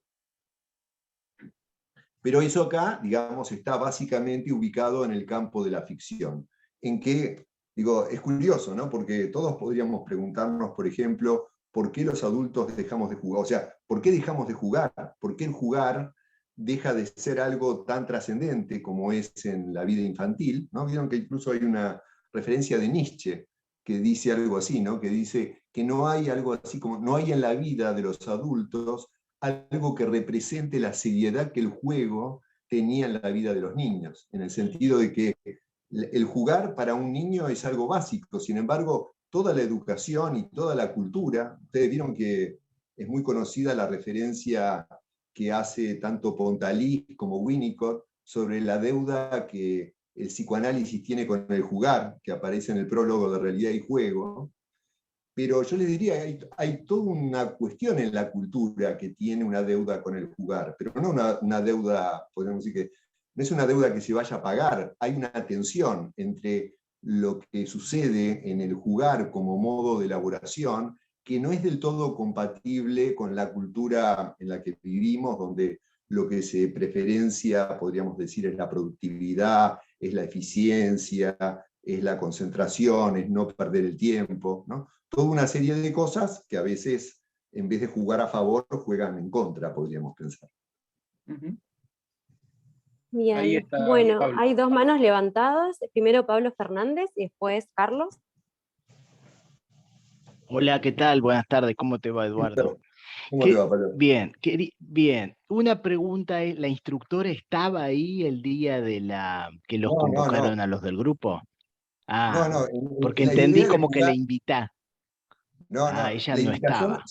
Pero eso acá, digamos, está básicamente ubicado en el campo de la ficción, en que, digo, es curioso, ¿no? Porque todos podríamos preguntarnos, por ejemplo, ¿por qué los adultos dejamos de jugar? O sea, ¿por qué dejamos de jugar? ¿Por qué el jugar deja de ser algo tan trascendente como es en la vida infantil? ¿No? Vieron que incluso hay una referencia de Nietzsche que dice algo así, ¿no? Que dice que no hay algo así como, no hay en la vida de los adultos algo que represente la seriedad que el juego tenía en la vida de los niños, en el sentido de que el jugar para un niño es algo básico, sin embargo, toda la educación y toda la cultura, ustedes vieron que es muy conocida la referencia que hace tanto Pontalí como Winnicott sobre la deuda que el psicoanálisis tiene con el jugar, que aparece en el prólogo de Realidad y Juego, pero yo les diría, hay toda una cuestión en la cultura que tiene una deuda con el jugar, pero no una deuda, podemos decir que no es una deuda que se vaya a pagar, hay una tensión entre lo que sucede en el jugar como modo de elaboración, que no es del todo compatible con la cultura en la que vivimos, donde lo que se preferencia, podríamos decir, es la productividad, es la eficiencia, es la concentración, es no perder el tiempo, ¿no? Toda una serie de cosas que a veces, en vez de jugar a favor, juegan en contra, podríamos pensar. Ujú. Bien, Ahí está bueno, Pablo. hay dos manos levantadas. Primero Pablo Fernández y después Carlos. Hola, ¿qué tal? Buenas tardes, ¿cómo te va, Eduardo? ¿Cómo te va, Pablo? Bien, bien. Una pregunta es, ¿la instructora estaba ahí el día de que los No, no, no. convocaron a los del grupo? No, Ah, no. porque La entendí idea de como que la jugar, invitá. no, Ah, no. ella La no invitación estaba.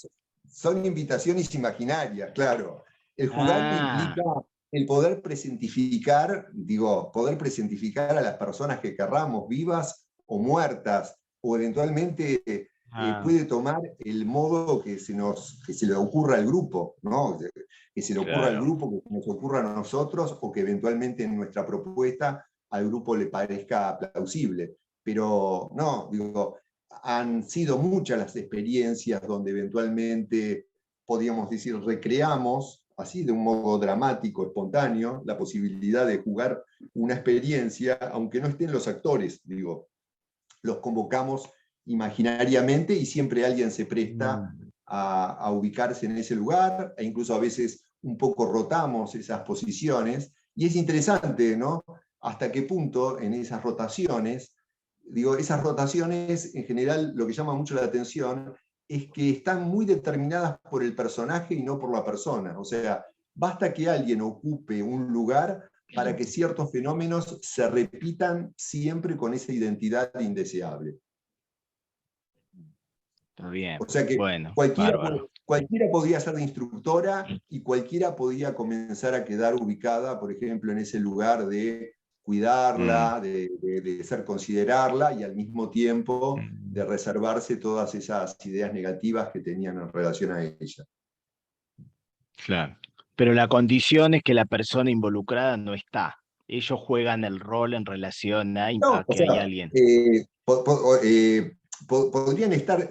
son invitaciones imaginarias, claro. El jugar Ah, implica el poder presentificar, digo, poder presentificar a las personas que querramos, vivas o muertas, o eventualmente ah, puede tomar el modo que se le ocurra al grupo, ¿no? Que se le ocurra al claro. grupo, que nos ocurra a nosotros, o que eventualmente en nuestra propuesta al grupo le parezca plausible. Pero no, digo, han sido muchas las experiencias donde eventualmente, podríamos decir, recreamos, así de un modo dramático, espontáneo, la posibilidad de jugar una experiencia, aunque no estén los actores, digo, los convocamos imaginariamente y siempre alguien se presta a ubicarse en ese lugar, e incluso a veces un poco rotamos esas posiciones, y es interesante, ¿no? Hasta qué punto en esas rotaciones, digo, esas rotaciones en general lo que llama mucho la atención es que están muy determinadas por el personaje y no por la persona. O sea, basta que alguien ocupe un lugar para que ciertos fenómenos se repitan siempre con esa identidad indeseable. Está bien. O sea que Bueno, bárbaro. cualquiera podía ser de instructora y cualquiera podía comenzar a quedar ubicada, por ejemplo, en ese lugar de cuidarla, de ser considerarla y al mismo tiempo de reservarse todas esas ideas negativas que tenían en relación a ella. Claro. Pero la condición es que la persona involucrada no está. Ellos juegan el rol en relación a No, o que hay sea, alguien. podrían estar,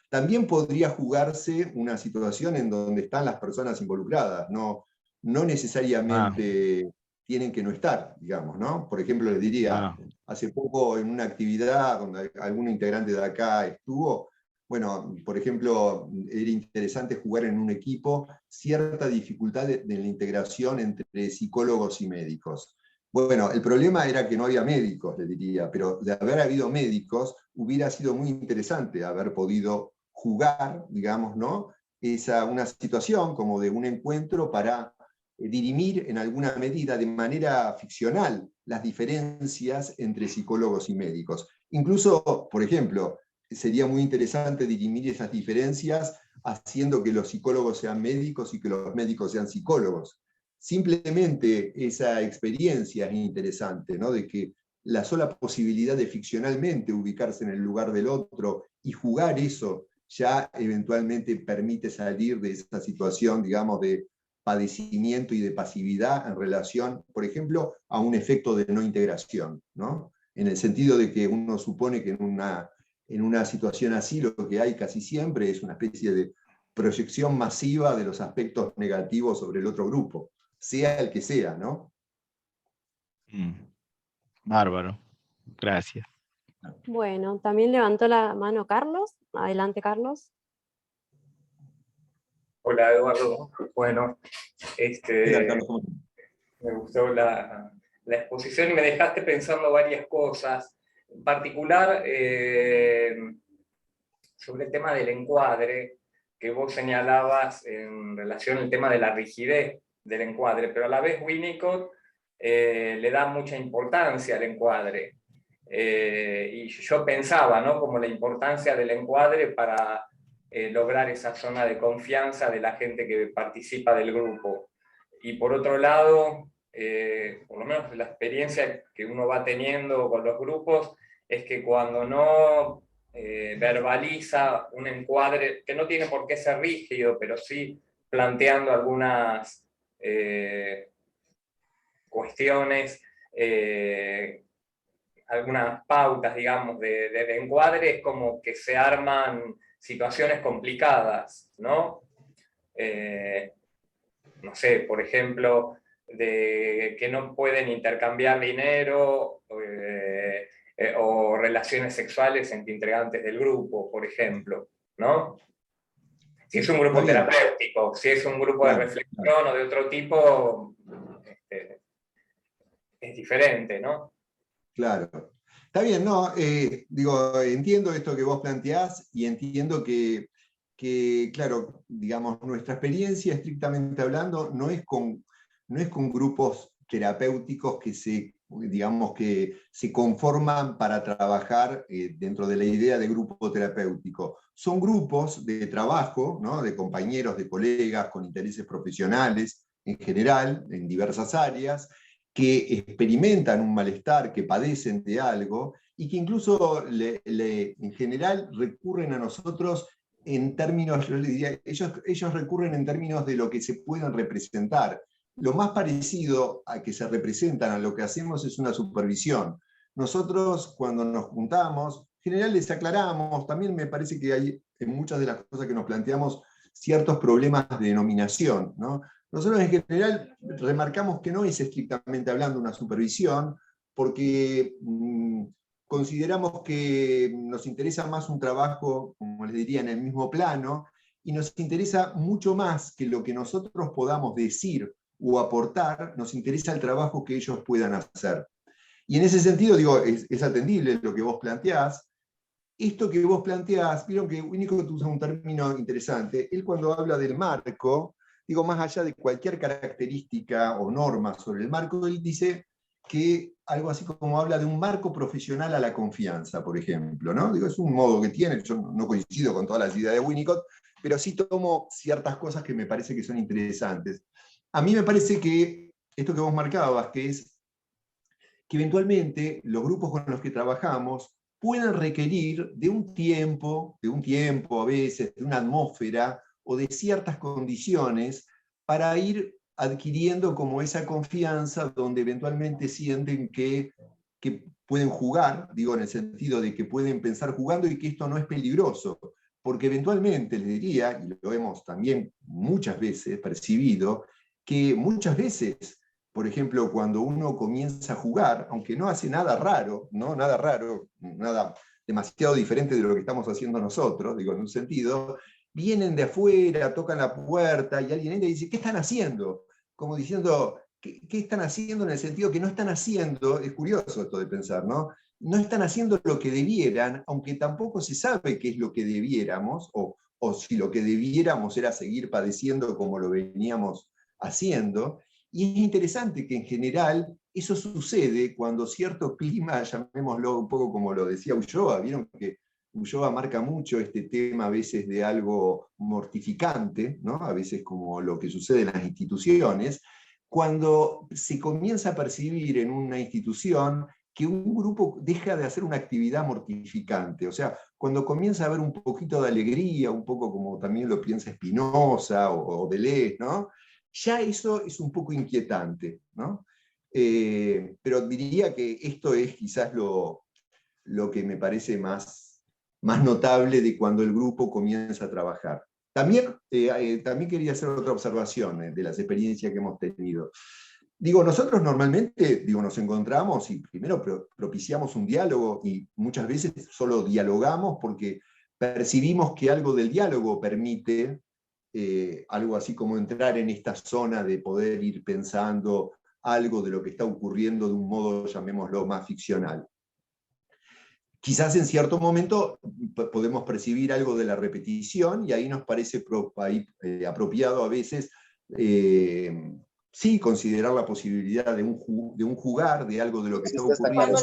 también podría jugarse una situación en donde están las personas involucradas, no Ah, necesariamente tienen que no estar, digamos, ¿no? Por ejemplo, les diría, ah, hace poco en una actividad donde algún integrante de acá estuvo, bueno, por ejemplo, era interesante jugar en un equipo cierta dificultad de la integración entre psicólogos y médicos. Bueno, el problema era que no había médicos, le diría, pero de haber habido médicos, hubiera sido muy interesante haber podido jugar, digamos, ¿no? Una situación como de un encuentro para dirimir en alguna medida de manera ficcional las diferencias entre psicólogos y médicos. Incluso, por ejemplo, sería muy interesante dirimir esas diferencias haciendo que los psicólogos sean médicos y que los médicos sean psicólogos. Simplemente esa experiencia es interesante, ¿no? De que la sola posibilidad de ficcionalmente ubicarse en el lugar del otro y jugar eso ya eventualmente permite salir de esa situación, digamos, de padecimiento y de pasividad en relación, por ejemplo, a un efecto de no integración, ¿no? En el sentido de que uno supone que en una situación así lo que hay casi siempre es una especie de proyección masiva de los aspectos negativos sobre el otro grupo, sea el que sea, ¿no? bárbaro. Gracias. Bueno, también levantó la mano Carlos. Adelante, Carlos. Hola Eduardo. Bueno, ¿Qué tal, Carlos? ¿Cómo estás? me gustó la exposición y me dejaste pensando varias cosas. En particular, sobre el tema del encuadre, que vos señalabas en relación al tema de la rigidez del encuadre, pero a la vez Winnicott le da mucha importancia al encuadre. Y yo pensaba, ¿no? Como la importancia del encuadre para lograr esa zona de confianza de la gente que participa del grupo. Y por otro lado, por lo menos la experiencia que uno va teniendo con los grupos, es que cuando no verbaliza un encuadre que no tiene por qué ser rígido, pero sí planteando algunas cuestiones, algunas pautas, digamos, de encuadre, es como que se arman situaciones complicadas, ¿no? No sé, por ejemplo, de que no pueden intercambiar dinero o relaciones sexuales entre integrantes del grupo, por ejemplo, ¿no? Si es un grupo terapéutico, si es un grupo de reflexión o de otro tipo, es diferente, ¿no? Claro. Está bien, no, digo, entiendo esto que vos planteás y entiendo que, claro, digamos, nuestra experiencia, estrictamente hablando, no es con grupos terapéuticos que digamos, que se conforman para trabajar dentro de la idea de grupo terapéutico. Son grupos de trabajo, ¿no? De compañeros, de colegas con intereses profesionales en general, en diversas áreas, que experimentan un malestar, que padecen de algo, y que incluso en general recurren a nosotros en términos, yo les diría, ellos recurren en términos de lo que se pueden representar. Lo más parecido a que se representan a lo que hacemos es una supervisión. Nosotros, cuando nos juntamos, en general les aclaramos, también me parece que hay en muchas de las cosas que nos planteamos ciertos problemas de denominación, ¿no? Nosotros en general remarcamos que no es estrictamente hablando una supervisión, porque consideramos que nos interesa más un trabajo, como les diría, en el mismo plano, y nos interesa mucho más que lo que nosotros podamos decir o aportar, nos interesa el trabajo que ellos puedan hacer. Y en ese sentido, digo, es atendible lo que vos planteás. Esto que vos planteás, vieron que Winnicott usa un término interesante. Él, cuando habla del marco, digo, más allá de cualquier característica o norma sobre el marco, él dice que algo así como habla de un marco profesional a la confianza, por ejemplo, ¿no? Digo, es un modo que tiene, yo no coincido con todas las ideas de Winnicott, pero sí tomo ciertas cosas que me parece que son interesantes. A mí me parece que esto que vos marcabas, que es que eventualmente los grupos con los que trabajamos pueden requerir de un tiempo a veces, de una atmósfera o de ciertas condiciones para ir adquiriendo como esa confianza donde eventualmente sienten que pueden jugar, digo en el sentido de que pueden pensar jugando y que esto no es peligroso, porque eventualmente les diría, y lo hemos también muchas veces percibido, que muchas veces, por ejemplo, cuando uno comienza a jugar, aunque no hace nada raro, ¿no? Nada raro, nada demasiado diferente de lo que estamos haciendo nosotros, digo, en un sentido, vienen de afuera, tocan la puerta y alguien entra y dice, ¿qué están haciendo? Como diciendo, ¿qué están haciendo? En el sentido que no están haciendo, es curioso esto de pensar, ¿no? No están haciendo lo que debieran, aunque tampoco se sabe qué es lo que debiéramos, o si lo que debiéramos era seguir padeciendo como lo veníamos haciendo. Y es interesante que en general eso sucede cuando cierto clima, llamémoslo un poco como lo decía Ulloa, vieron que Ulloa marca mucho este tema a veces de algo mortificante, ¿no? A veces como lo que sucede en las instituciones, cuando se comienza a percibir en una institución que un grupo deja de hacer una actividad mortificante, o sea, cuando comienza a haber un poquito de alegría, un poco como también lo piensa Spinoza o Deleuze, ¿no? Ya eso es un poco inquietante, ¿no? Pero diría que esto es quizás lo que me parece más notable de cuando el grupo comienza a trabajar. También quería hacer otra observación de las experiencias que hemos tenido. Digo, nosotros normalmente nos encontramos y primero propiciamos un diálogo y muchas veces solo dialogamos porque percibimos que algo del diálogo permite algo así como entrar en esta zona de poder ir pensando algo de lo que está ocurriendo de un modo, llamémoslo, más ficcional. Quizás en cierto momento podemos percibir algo de la repetición y ahí nos parece apropiado a veces sí considerar la posibilidad de un jugar, de algo de lo que está ocurriendo.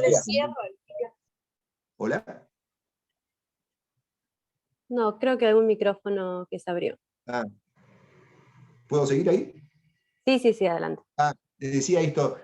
¿Hola? No, creo que algún micrófono que se abrió. ¿Puedo seguir ahí? Sí, adelante. decía esto,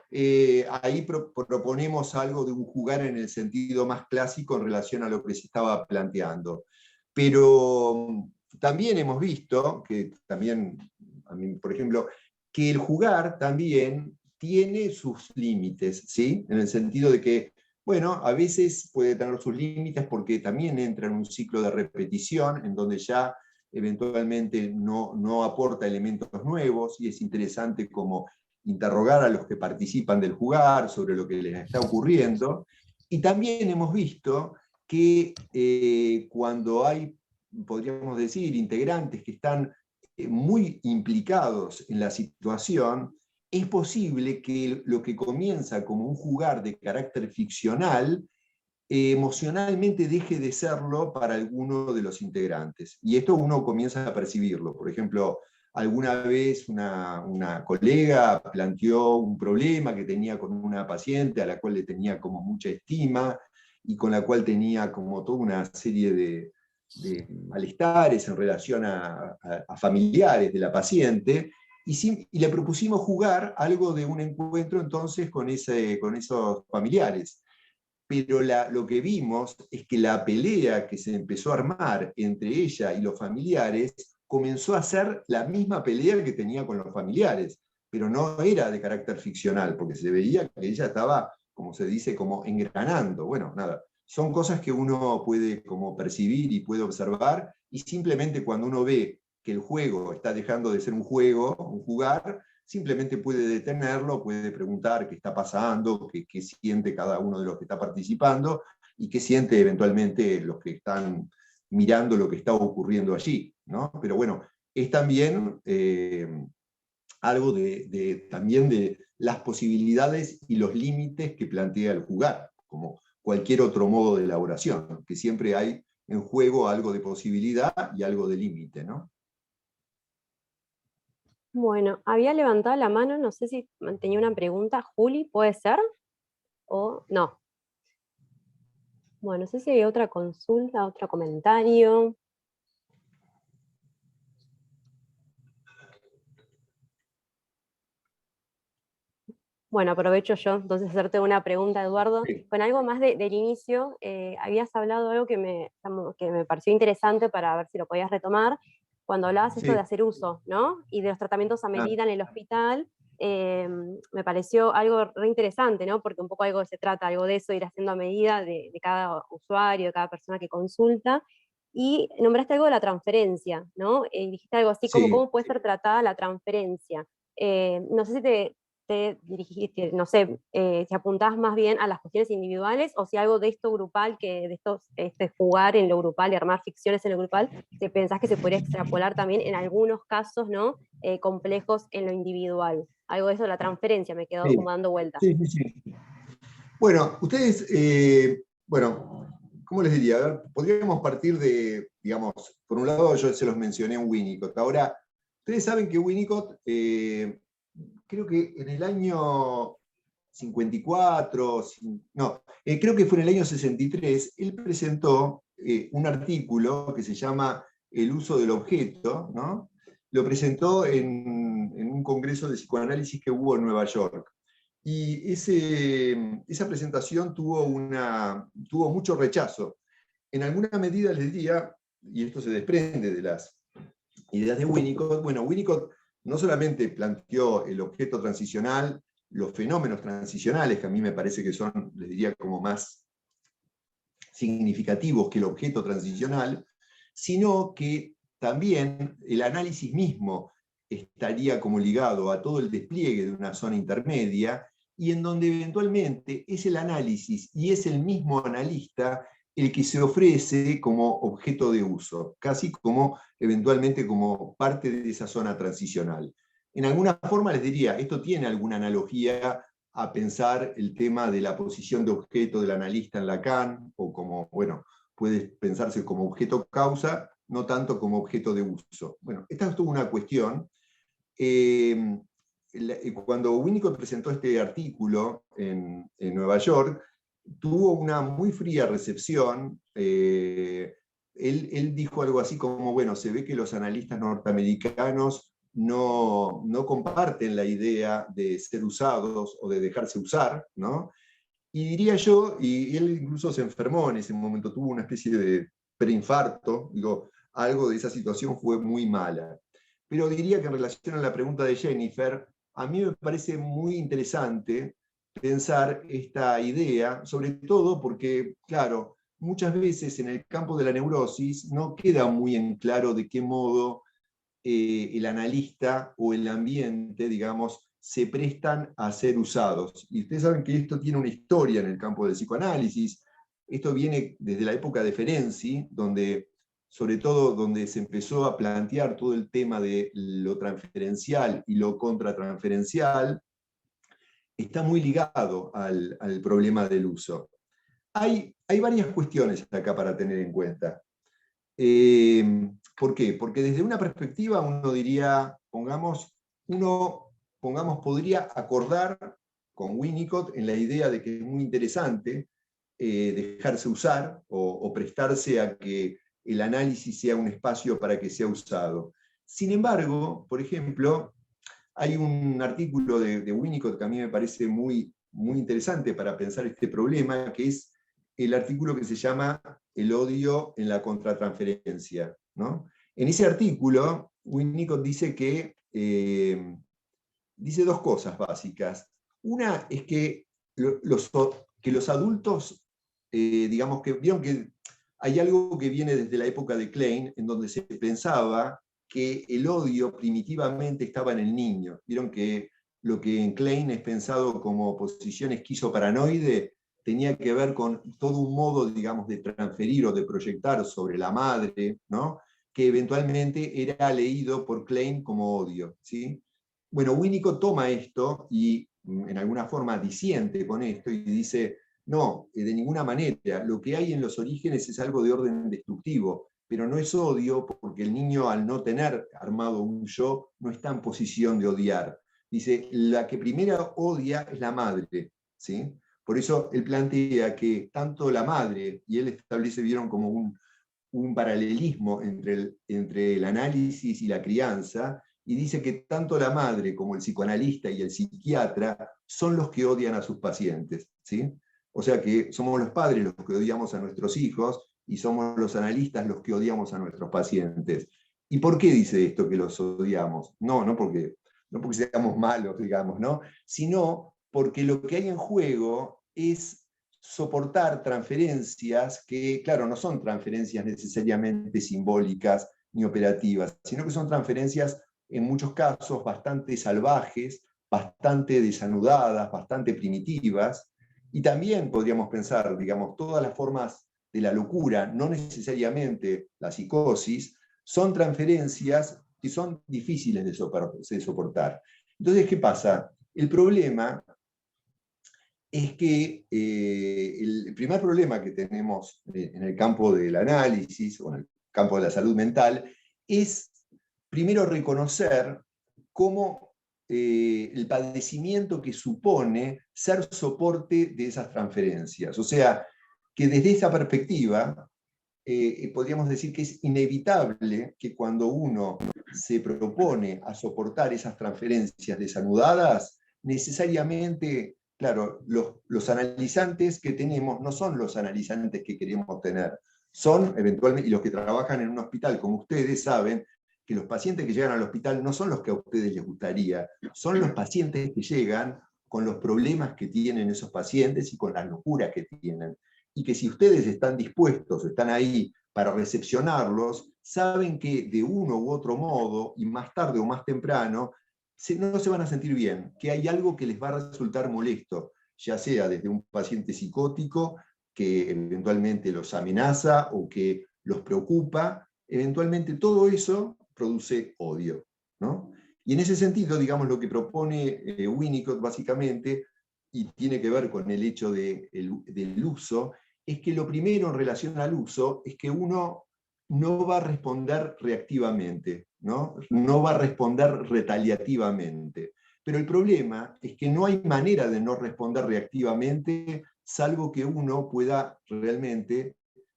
ahí proponemos algo de un jugar en el sentido más clásico en relación a lo que se estaba planteando. Pero también hemos visto, que también, a mí, por ejemplo, que el jugar también tiene sus límites, ¿sí? En el sentido de que, bueno, a veces puede tener sus límites porque también entra en un ciclo de repetición, en donde ya eventualmente no aporta elementos nuevos, y es interesante como interrogar a los que participan del jugar sobre lo que les está ocurriendo. Y también hemos visto que cuando hay, podríamos decir, integrantes que están muy implicados en la situación, es posible que lo que comienza como un jugar de carácter ficcional, emocionalmente deje de serlo para alguno de los integrantes. Y esto uno comienza a percibirlo. Por ejemplo, alguna vez una colega planteó un problema que tenía con una paciente a la cual le tenía como mucha estima y con la cual tenía como toda una serie de malestares en relación a familiares de la paciente, y le propusimos jugar algo de un encuentro entonces con esos familiares. Pero lo que vimos es que la pelea que se empezó a armar entre ella y los familiares comenzó a ser la misma pelea que tenía con los familiares, pero no era de carácter ficcional, porque se veía que ella estaba, como se dice, como engranando. Bueno, nada, son cosas que uno puede como percibir y puede observar, y simplemente cuando uno ve que el juego está dejando de ser un juego, un jugar, simplemente puede detenerlo, puede preguntar qué está pasando, qué siente cada uno de los que está participando, y qué siente eventualmente los que están mirando lo que está ocurriendo allí, ¿no? Pero bueno, es también algo también de las posibilidades y los límites que plantea el jugar, como cualquier otro modo de elaboración, ¿no? Que siempre hay en juego algo de posibilidad y algo de límite, ¿no? Bueno, había levantado la mano, no sé si tenía una pregunta. Juli, ¿puede ser? ¿O no? Bueno, no sé si hay otra consulta, otro comentario. Bueno, aprovecho yo entonces hacerte una pregunta, Eduardo. Sí. Con algo más del inicio, habías hablado algo que me pareció interesante para ver si lo podías retomar, cuando hablabas esto de Sí. hacer uso, ¿no? Y de los tratamientos a Ah, medida en el hospital. Me pareció algo re interesante, ¿no? Porque un poco algo se trata, algo de eso, ir haciendo a medida de cada usuario, de cada persona que consulta. Y nombraste algo de la transferencia, ¿no? Dijiste algo así como, sí. ¿cómo puede ser tratada la transferencia? No sé si te dirigiste, no sé, si apuntás más bien a las cuestiones individuales, o si algo de esto grupal, este jugar en lo grupal y armar ficciones en lo grupal, te pensás que se podría extrapolar también en algunos casos, ¿no? Complejos en lo individual. Algo de eso, la transferencia, me quedó Sí, como dando vueltas. sí, sí, sí. Bueno, ustedes, bueno, ¿cómo les diría? A ver, podríamos partir de, digamos, por un lado yo se los mencioné en Winnicott. Ahora, ustedes saben que Winnicott, creo que en el año 54, no, creo que fue en el año 63, él presentó un artículo que se llama El uso del objeto, ¿no? Lo presentó en un congreso de psicoanálisis que hubo en Nueva York. Y esa presentación tuvo mucho rechazo. En alguna medida les diría, y esto se desprende de las ideas de Winnicott, bueno, Winnicott no solamente planteó el objeto transicional, los fenómenos transicionales, que a mí me parece que son, les diría, como más significativos que el objeto transicional, sino que también el análisis mismo estaría como ligado a todo el despliegue de una zona intermedia, y en donde eventualmente es el análisis y es el mismo analista el que se ofrece como objeto de uso, casi como eventualmente como parte de esa zona transicional. En alguna forma les diría, esto tiene alguna analogía a pensar el tema de la posición de objeto del analista en Lacan, o como, bueno, puede pensarse como objeto causa, no tanto como objeto de uso. Bueno, esta es toda una cuestión. Cuando Winnicott presentó este artículo en Nueva York, tuvo una muy fría recepción. Él dijo algo así como, bueno, se ve que los analistas norteamericanos no comparten la idea de ser usados o de dejarse usar, ¿no? Y diría yo, y él incluso se enfermó en ese momento, tuvo una especie de preinfarto, digo, algo de esa situación fue muy mala. Pero diría que en relación a la pregunta de Jennifer, a mí me parece muy interesante pensar esta idea, sobre todo porque, claro, muchas veces en el campo de la neurosis no queda muy en claro de qué modo el analista o el ambiente, digamos, se prestan a ser usados. Y ustedes saben que esto tiene una historia en el campo del psicoanálisis. Esto viene desde la época de Ferenczi, donde, sobre todo donde se empezó a plantear todo el tema de lo transferencial y lo contratransferencial, está muy ligado al problema del uso. Hay varias cuestiones acá para tener en cuenta. ¿Por qué? Porque desde una perspectiva uno diría, podría acordar con Winnicott en la idea de que es muy interesante dejarse usar o prestarse a que el análisis sea un espacio para que sea usado. Sin embargo, por ejemplo, hay un artículo de Winnicott que a mí me parece muy, muy interesante para pensar este problema, que es el artículo que se llama El odio en la contratransferencia, ¿no? En ese artículo, Winnicott dice que dice dos cosas básicas. Una es que los adultos, digamos que vieron que hay algo que viene desde la época de Klein, en donde se pensaba que el odio primitivamente estaba en el niño. Vieron que lo que en Klein es pensado como posición esquizoparanoide tenía que ver con todo un modo, digamos, de transferir o de proyectar sobre la madre, ¿no? Que eventualmente era leído por Klein como odio, ¿sí? Bueno, Winnicott toma esto y en alguna forma disiente con esto y dice, no, de ninguna manera, lo que hay en los orígenes es algo de orden destructivo, pero no es odio porque el niño al no tener armado un yo no está en posición de odiar. Dice, la que primero odia es la madre, ¿sí? Por eso él plantea que tanto la madre, y él establece, vieron como un paralelismo entre el análisis y la crianza, y dice que tanto la madre como el psicoanalista y el psiquiatra son los que odian a sus pacientes, ¿sí? O sea que somos los padres los que odiamos a nuestros hijos y somos los analistas los que odiamos a nuestros pacientes. ¿Y por qué dice esto que los odiamos? No porque seamos malos, digamos, ¿no? Sino porque lo que hay en juego es soportar transferencias que, claro, no son transferencias necesariamente simbólicas ni operativas, sino que son transferencias en muchos casos bastante salvajes, bastante desanudadas, bastante primitivas, y también podríamos pensar, digamos, todas las formas de la locura, no necesariamente la psicosis, son transferencias que son difíciles de soportar. Entonces, ¿qué pasa? El problema es que el primer problema que tenemos en el campo del análisis o en el campo de la salud mental es primero reconocer cómo el padecimiento que supone ser soporte de esas transferencias. O sea, que desde esa perspectiva podríamos decir que es inevitable que cuando uno se propone a soportar esas transferencias desanudadas, necesariamente, claro, los analizantes que tenemos no son los analizantes que queremos tener, son eventualmente, y los que trabajan en un hospital como ustedes saben, que los pacientes que llegan al hospital no son los que a ustedes les gustaría, son los pacientes que llegan con los problemas que tienen esos pacientes y con las locuras que tienen. Y que si ustedes están dispuestos, están ahí para recepcionarlos, saben que de uno u otro modo, y más tarde o más temprano, no se van a sentir bien, que hay algo que les va a resultar molesto, ya sea desde un paciente psicótico que eventualmente los amenaza o que los preocupa, eventualmente todo eso produce odio, ¿no? Y en ese sentido, digamos, lo que propone Winnicott básicamente, y tiene que ver con el hecho del uso, es que lo primero en relación al uso es que uno no va a responder reactivamente, ¿no? No va a responder retaliativamente. Pero el problema es que no hay manera de no responder reactivamente, salvo que uno pueda realmente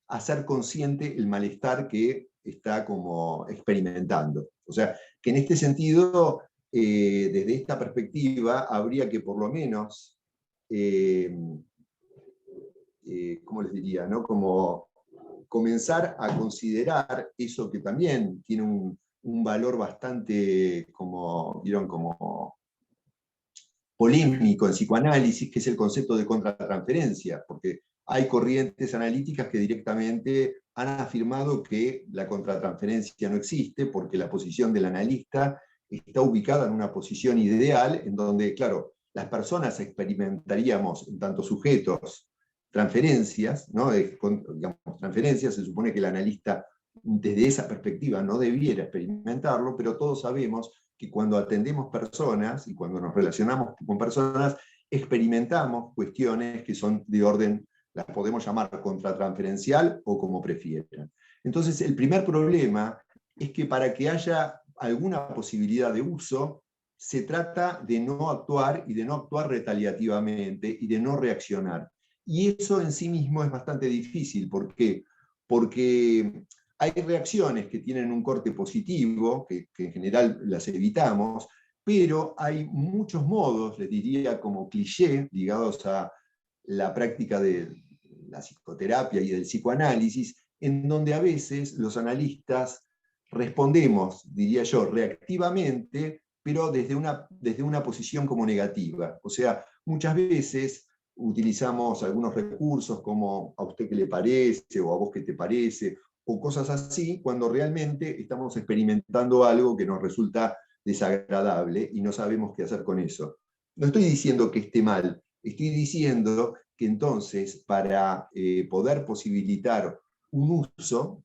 hacer consciente el malestar que está como experimentando. O sea, que en este sentido, desde esta perspectiva, habría que por lo menos, ¿cómo les diría? ¿No? Como comenzar a considerar eso que también tiene un valor bastante, como, ¿vieron? Como polémico en psicoanálisis, que es el concepto de contratransferencia, porque hay corrientes analíticas que directamente han afirmado que la contratransferencia no existe, porque la posición del analista está ubicada en una posición ideal, en donde, claro, las personas experimentaríamos, en tanto sujetos, transferencias, ¿no? Digamos, transferencias, se supone que el analista desde esa perspectiva no debiera experimentarlo, pero todos sabemos que cuando atendemos personas y cuando nos relacionamos con personas, experimentamos cuestiones que son de orden, las podemos llamar contratransferencial o como prefieran. Entonces, el primer problema es que para que haya alguna posibilidad de uso, se trata de no actuar y de no actuar retaliativamente y de no reaccionar. Y eso en sí mismo es bastante difícil. ¿Por qué? Porque hay reacciones que tienen un corte positivo, que en general las evitamos, pero hay muchos modos, les diría como cliché, ligados a la práctica de la psicoterapia y del psicoanálisis, en donde a veces los analistas respondemos, diría yo, reactivamente, pero desde una posición como negativa. O sea, muchas veces utilizamos algunos recursos como a usted qué le parece, o a vos qué te parece, o cosas así, cuando realmente estamos experimentando algo que nos resulta desagradable y no sabemos qué hacer con eso. No estoy diciendo que esté mal, estoy diciendo que entonces para poder posibilitar un uso,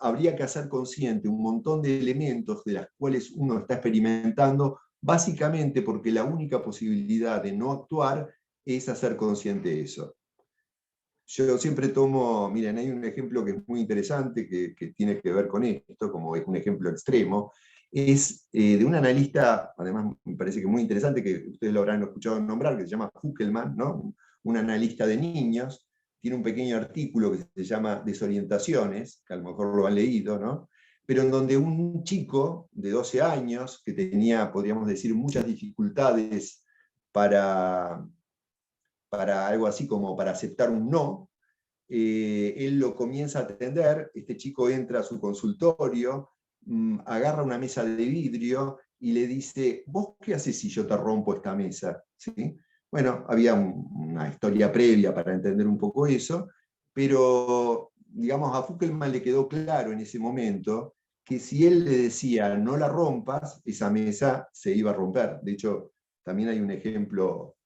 habría que hacer consciente un montón de elementos de las cuales uno está experimentando, básicamente porque la única posibilidad de no actuar es hacer consciente eso. Yo siempre tomo, miren, hay un ejemplo que es muy interesante, que tiene que ver con esto, como es un ejemplo extremo, es de un analista, además me parece que muy interesante, que ustedes lo habrán escuchado nombrar, que se llama Fukelman, ¿no? Un analista de niños, tiene un pequeño artículo que se llama Desorientaciones, que a lo mejor lo han leído, ¿no? Pero en donde un chico de 12 años, que tenía, podríamos decir, muchas dificultades para algo así como para aceptar un no, él lo comienza a atender, este chico entra a su consultorio, agarra una mesa de vidrio y le dice, ¿vos qué haces si yo te rompo esta mesa? ¿Sí? Bueno, había una historia previa para entender un poco eso, pero digamos a Fukelman le quedó claro en ese momento que si él le decía no la rompas, esa mesa se iba a romper. De hecho, también hay un ejemplo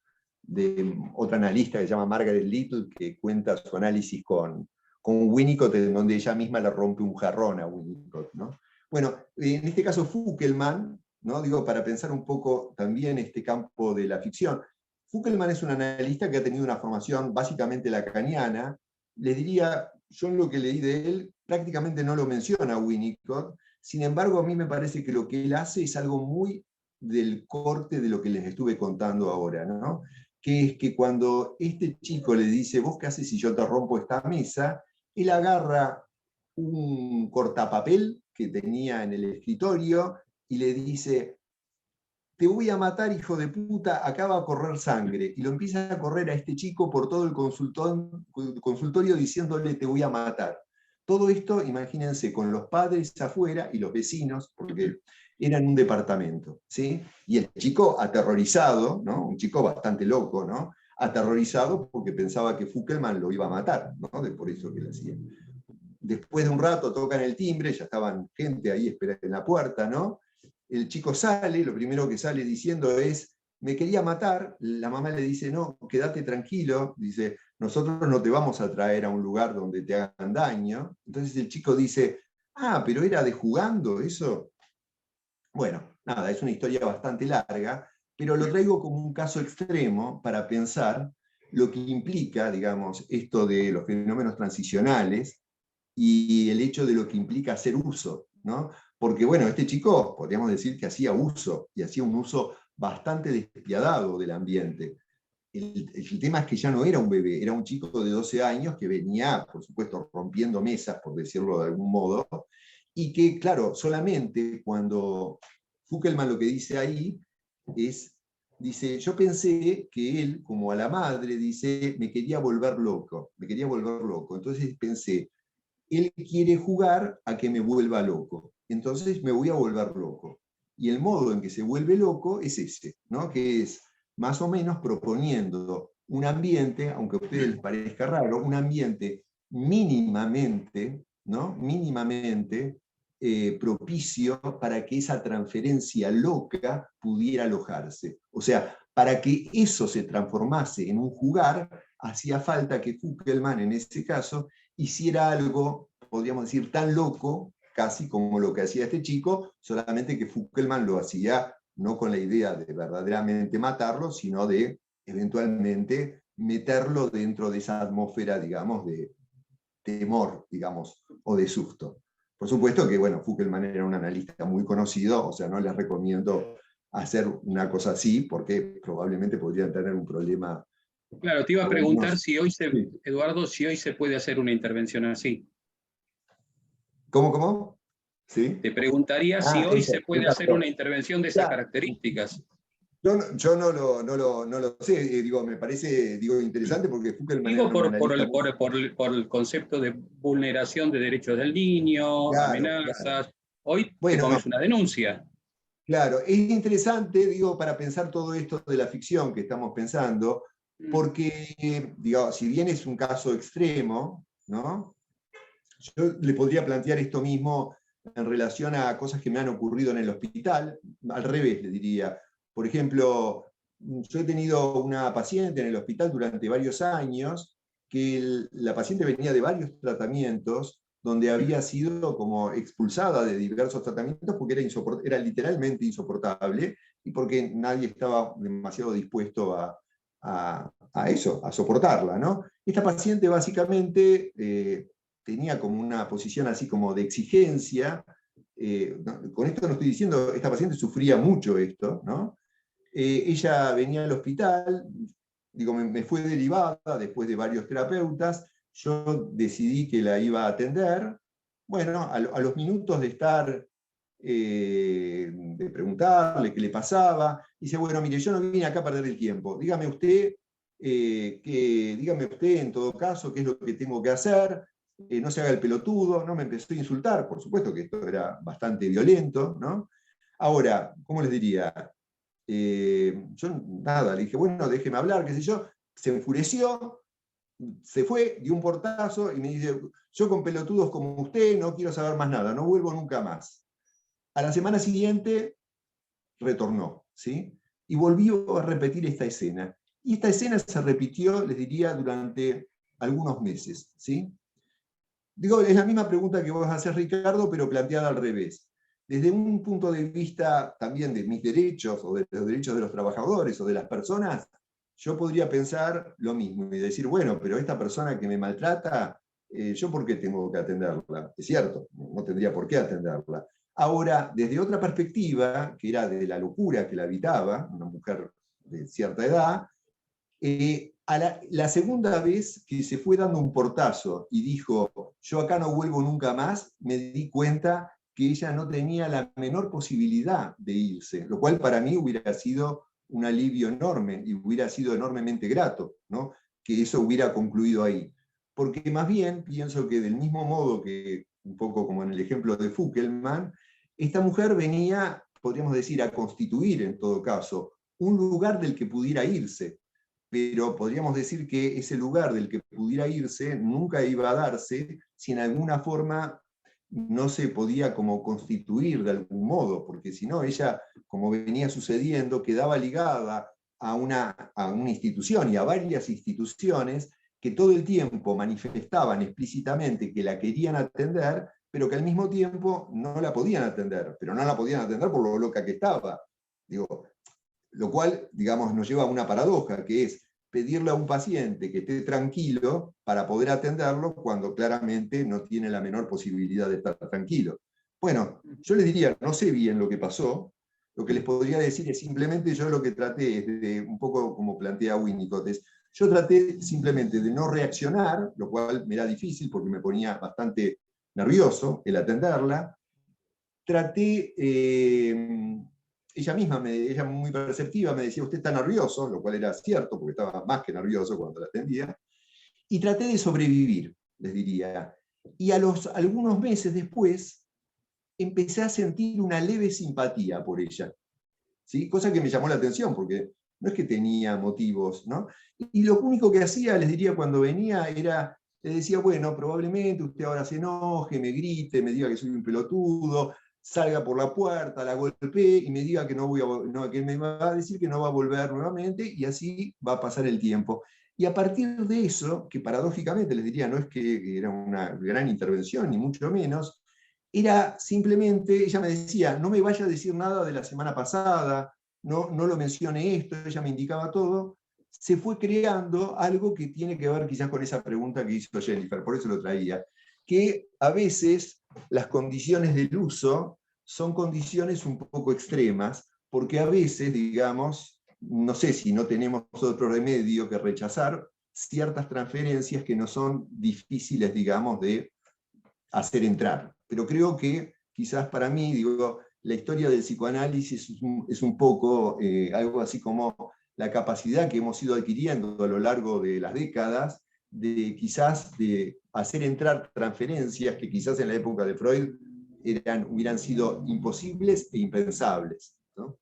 de otra analista que se llama Margaret Little, que cuenta su análisis con Winnicott, en donde ella misma le rompe un jarrón a Winnicott, ¿no? Bueno, en este caso Fukelman, ¿no? Digo, para pensar un poco también este campo de la ficción, Fukelman es un analista que ha tenido una formación básicamente lacaniana. Les diría, yo en lo que leí de él, prácticamente no lo menciona Winnicott, sin embargo, a mí me parece que lo que él hace es algo muy del corte de lo que les estuve contando ahora, ¿no? Que es que cuando este chico le dice, ¿vos qué haces si yo te rompo esta mesa? Él agarra un cortapapel que tenía en el escritorio y le dice, te voy a matar, hijo de puta, acaba de correr sangre. Y lo empieza a correr a este chico por todo el consultorio diciéndole, te voy a matar. Todo esto, imagínense, con los padres afuera y los vecinos, porque eran un departamento, ¿sí? Y el chico aterrorizado, ¿no? Un chico bastante loco, ¿no? Aterrorizado porque pensaba que Fukelman lo iba a matar, ¿no? Por eso que lo hacía. Después de un rato tocan el timbre, ya estaban gente ahí esperando en la puerta, ¿no? El chico sale, lo primero que sale diciendo es, me quería matar. La mamá le dice, no, quédate tranquilo, dice, nosotros no te vamos a traer a un lugar donde te hagan daño. Entonces el chico dice, ah, pero era de jugando eso. Bueno, nada, es una historia bastante larga, pero lo traigo como un caso extremo para pensar lo que implica, digamos, esto de los fenómenos transicionales y el hecho de lo que implica hacer uso, ¿no? Porque, bueno, este chico, podríamos decir que hacía uso, y hacía un uso bastante despiadado del ambiente. el tema es que ya no era un bebé, era un chico de 12 años que venía, por supuesto, rompiendo mesas, por decirlo de algún modo, y que, claro, solamente cuando Fukelman lo que dice ahí es, dice, yo pensé que él, como a la madre, dice, me quería volver loco, me quería volver loco. Entonces pensé, él quiere jugar a que me vuelva loco, entonces me voy a volver loco. Y el modo en que se vuelve loco es ese, ¿no? Que es más o menos proponiendo un ambiente, aunque a ustedes les parezca raro, un ambiente mínimamente, ¿no? Mínimamente propicio para que esa transferencia loca pudiera alojarse. O sea, para que eso se transformase en un jugar, hacía falta que Fukelman, en ese caso, hiciera algo, podríamos decir, tan loco, casi como lo que hacía este chico, solamente que Fukelman lo hacía no con la idea de verdaderamente matarlo, sino de eventualmente meterlo dentro de esa atmósfera, digamos, de temor, digamos, o de susto. Por supuesto que, bueno, Fukelman era un analista muy conocido, o sea, no les recomiendo hacer una cosa así, porque probablemente podrían tener un problema. Claro, te iba a preguntar si hoy Sí. Eduardo, si hoy se puede hacer una intervención así. ¿Cómo? ¿Sí? Te preguntaría si hoy se puede hacer Eso. una intervención de esas Ya. características. Yo no lo sé, digo, me parece interesante porque Fukelman Digo era un analista muy... por el concepto de vulneración de derechos del niño, Claro, claro. amenazas. Hoy te Bueno, comes una denuncia. claro, es interesante, digo, para pensar todo esto de la ficción que estamos pensando, porque, digo, si bien es un caso extremo, ¿no? Yo le podría plantear esto mismo en relación a cosas que me han ocurrido en el hospital, al revés, le diría. Por ejemplo, yo he tenido una paciente en el hospital durante varios años, que la paciente venía de varios tratamientos, donde había sido como expulsada de diversos tratamientos porque era literalmente insoportable y porque nadie estaba demasiado dispuesto a eso, a soportarla, ¿no? Esta paciente básicamente tenía como una posición así como de exigencia. Con esto no estoy diciendo, esta paciente sufría mucho esto, ¿no? Ella venía al hospital, digo, me fue derivada después de varios terapeutas, yo decidí que la iba a atender. Bueno, a los minutos de estar, de preguntarle qué le pasaba, dice, bueno, mire, yo no vine acá a perder el tiempo, dígame usted en todo caso qué es lo que tengo que hacer, no se haga el pelotudo, no me empezó a insultar, por supuesto que esto era bastante violento, ¿no? Ahora, ¿cómo les diría? Yo nada, le dije, bueno, déjeme hablar, qué sé yo, se enfureció, se fue, dio un portazo y me dice, yo con pelotudos como usted no quiero saber más nada, no vuelvo nunca más. A la semana siguiente retornó, ¿sí? Y volvió a repetir esta escena. Y esta escena se repitió, les diría, durante algunos meses, ¿sí? Digo, es la misma pregunta que vos haces, Ricardo, pero planteada al revés. Desde un punto de vista también de mis derechos, o de los derechos de los trabajadores, o de las personas, yo podría pensar lo mismo y decir, bueno, pero esta persona que me maltrata, ¿yo por qué tengo que atenderla? Es cierto, no tendría por qué atenderla. Ahora, desde otra perspectiva, que era de la locura que la habitaba, una mujer de cierta edad, a la segunda vez que se fue dando un portazo y dijo, yo acá no vuelvo nunca más, me di cuenta que ella no tenía la menor posibilidad de irse, lo cual para mí hubiera sido un alivio enorme y hubiera sido enormemente grato, ¿no? Que eso hubiera concluido ahí. Porque más bien pienso que del mismo modo que, un poco como en el ejemplo de Fukelman, esta mujer venía, podríamos decir, a constituir en todo caso un lugar del que pudiera irse, pero podríamos decir que ese lugar del que pudiera irse nunca iba a darse si en alguna forma no se podía como constituir de algún modo, porque si no, ella, como venía sucediendo, quedaba ligada a una institución y a varias instituciones que todo el tiempo manifestaban explícitamente que la querían atender, pero que al mismo tiempo no la podían atender, pero no la podían atender por lo loca que estaba. Digo, lo cual, digamos, nos lleva a una paradoja, que es pedirle a un paciente que esté tranquilo para poder atenderlo cuando claramente no tiene la menor posibilidad de estar tranquilo. Bueno, yo les diría, no sé bien lo que pasó, lo que les podría decir es simplemente yo lo que traté, es un poco como plantea Winnicott, yo traté simplemente de no reaccionar, lo cual me era difícil porque me ponía bastante nervioso el atenderla. Traté, ella misma, ella muy perceptiva, me decía, usted está nervioso, lo cual era cierto, porque estaba más que nervioso cuando la atendía, y traté de sobrevivir, les diría. Y algunos meses después, empecé a sentir una leve simpatía por ella, ¿sí? Cosa que me llamó la atención, porque no es que tenía motivos, ¿no? Y lo único que hacía, les diría, cuando venía, era, le decía, bueno, probablemente usted ahora se enoje, me grite, me diga que soy un pelotudo, salga por la puerta, la golpee y me diga que, que me va a decir que no va a volver nuevamente, y así va a pasar el tiempo. Y a partir de eso, que paradójicamente les diría, no es que era una gran intervención, ni mucho menos, era simplemente, ella me decía, no me vaya a decir nada de la semana pasada, no lo mencione esto, ella me indicaba todo. Se fue creando algo que tiene que ver quizás con esa pregunta que hizo Jennifer, por eso lo traía, que a veces las condiciones del uso son condiciones un poco extremas, porque a veces, digamos, no sé si no tenemos otro remedio que rechazar ciertas transferencias que no son difíciles, digamos, de hacer entrar. Pero creo que quizás para mí, digo, la historia del psicoanálisis es un poco algo así como la capacidad que hemos ido adquiriendo a lo largo de las décadas de quizás de hacer entrar transferencias que quizás en la época de Freud hubieran sido imposibles e impensables, ¿no?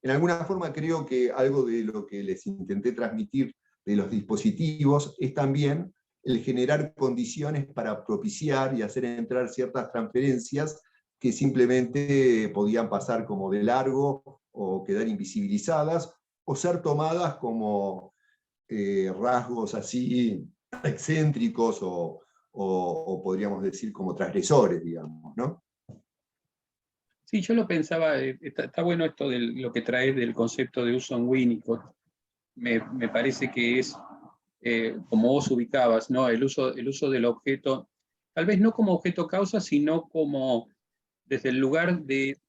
En alguna forma creo que algo de lo que les intenté transmitir de los dispositivos es también el generar condiciones para propiciar y hacer entrar ciertas transferencias que simplemente podían pasar como de largo o quedar invisibilizadas o ser tomadas como rasgos así excéntricos o podríamos decir como transgresores, digamos, ¿no? Sí, yo lo pensaba, está bueno esto de lo que traes del concepto de uso en Winnicott. Me parece que es, como vos ubicabas, ¿no? El uso del objeto, tal vez no como objeto causa, sino como desde el lugar de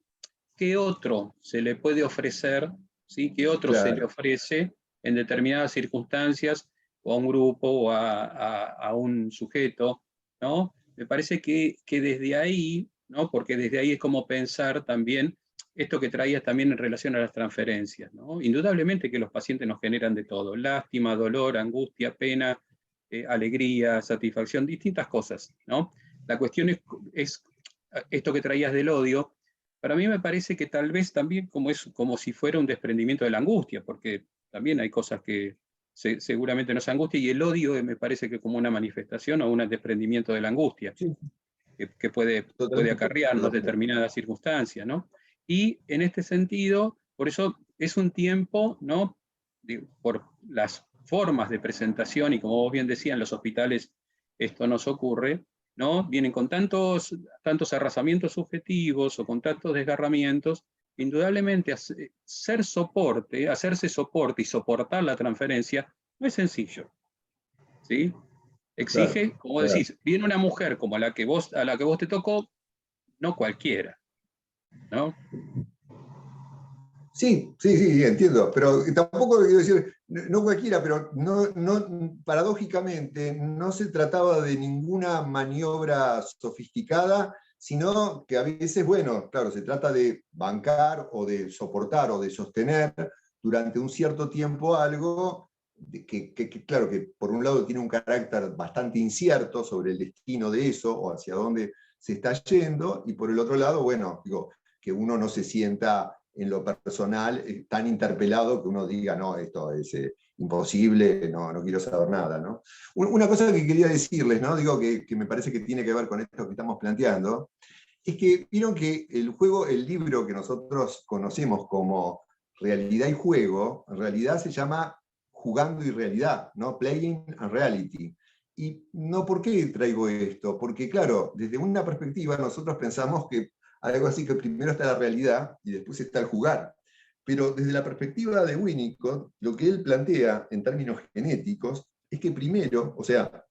qué otro se le puede ofrecer, ¿sí? Qué otro se le ofrece en determinadas circunstancias, o a un grupo, o a un sujeto, ¿no? Me parece que desde ahí, ¿no? Porque desde ahí es como pensar también esto que traías también en relación a las transferencias, ¿no? Indudablemente que los pacientes nos generan de todo: lástima, dolor, angustia, pena, alegría, satisfacción, distintas cosas, ¿no? La cuestión es esto que traías del odio. Para mí me parece que tal vez también como si fuera un desprendimiento de la angustia, porque también hay cosas que seguramente nos angustia, y el odio me parece que como una manifestación o un desprendimiento de la angustia, Sí, que puede acarrearnos determinadas circunstancias, ¿no? Y en este sentido, por eso es un tiempo, ¿no? Por las formas de presentación, y como vos bien decías, en los hospitales esto nos ocurre, ¿no? Vienen con tantos arrasamientos subjetivos o con tantos desgarramientos. Indudablemente hacerse soporte y soportar la transferencia no es sencillo, ¿sí? Exige, claro, como decís, viene una mujer como a la que vos te tocó, no cualquiera, ¿no? Sí, entiendo, pero tampoco quiero decir, no cualquiera, pero paradójicamente no se trataba de ninguna maniobra sofisticada, sino que a veces, bueno, claro, se trata de bancar o de soportar o de sostener durante un cierto tiempo algo claro, que por un lado tiene un carácter bastante incierto sobre el destino de eso o hacia dónde se está yendo, y por el otro lado, bueno, digo, que uno no se sienta en lo personal tan interpelado que uno diga, no, esto es imposible, no quiero saber nada, ¿no? Una cosa que quería decirles, ¿no? Digo que me parece que tiene que ver con esto que estamos planteando, es que vieron que el libro que nosotros conocemos como Realidad y Juego, en realidad se llama Jugando y Realidad, ¿no? Playing and Reality. Y no, ¿por qué traigo esto? Porque claro, desde una perspectiva nosotros pensamos que algo así que primero está la realidad y después está el jugar. Pero desde la perspectiva de Winnicott, lo que él plantea en términos genéticos es que primero, o sea,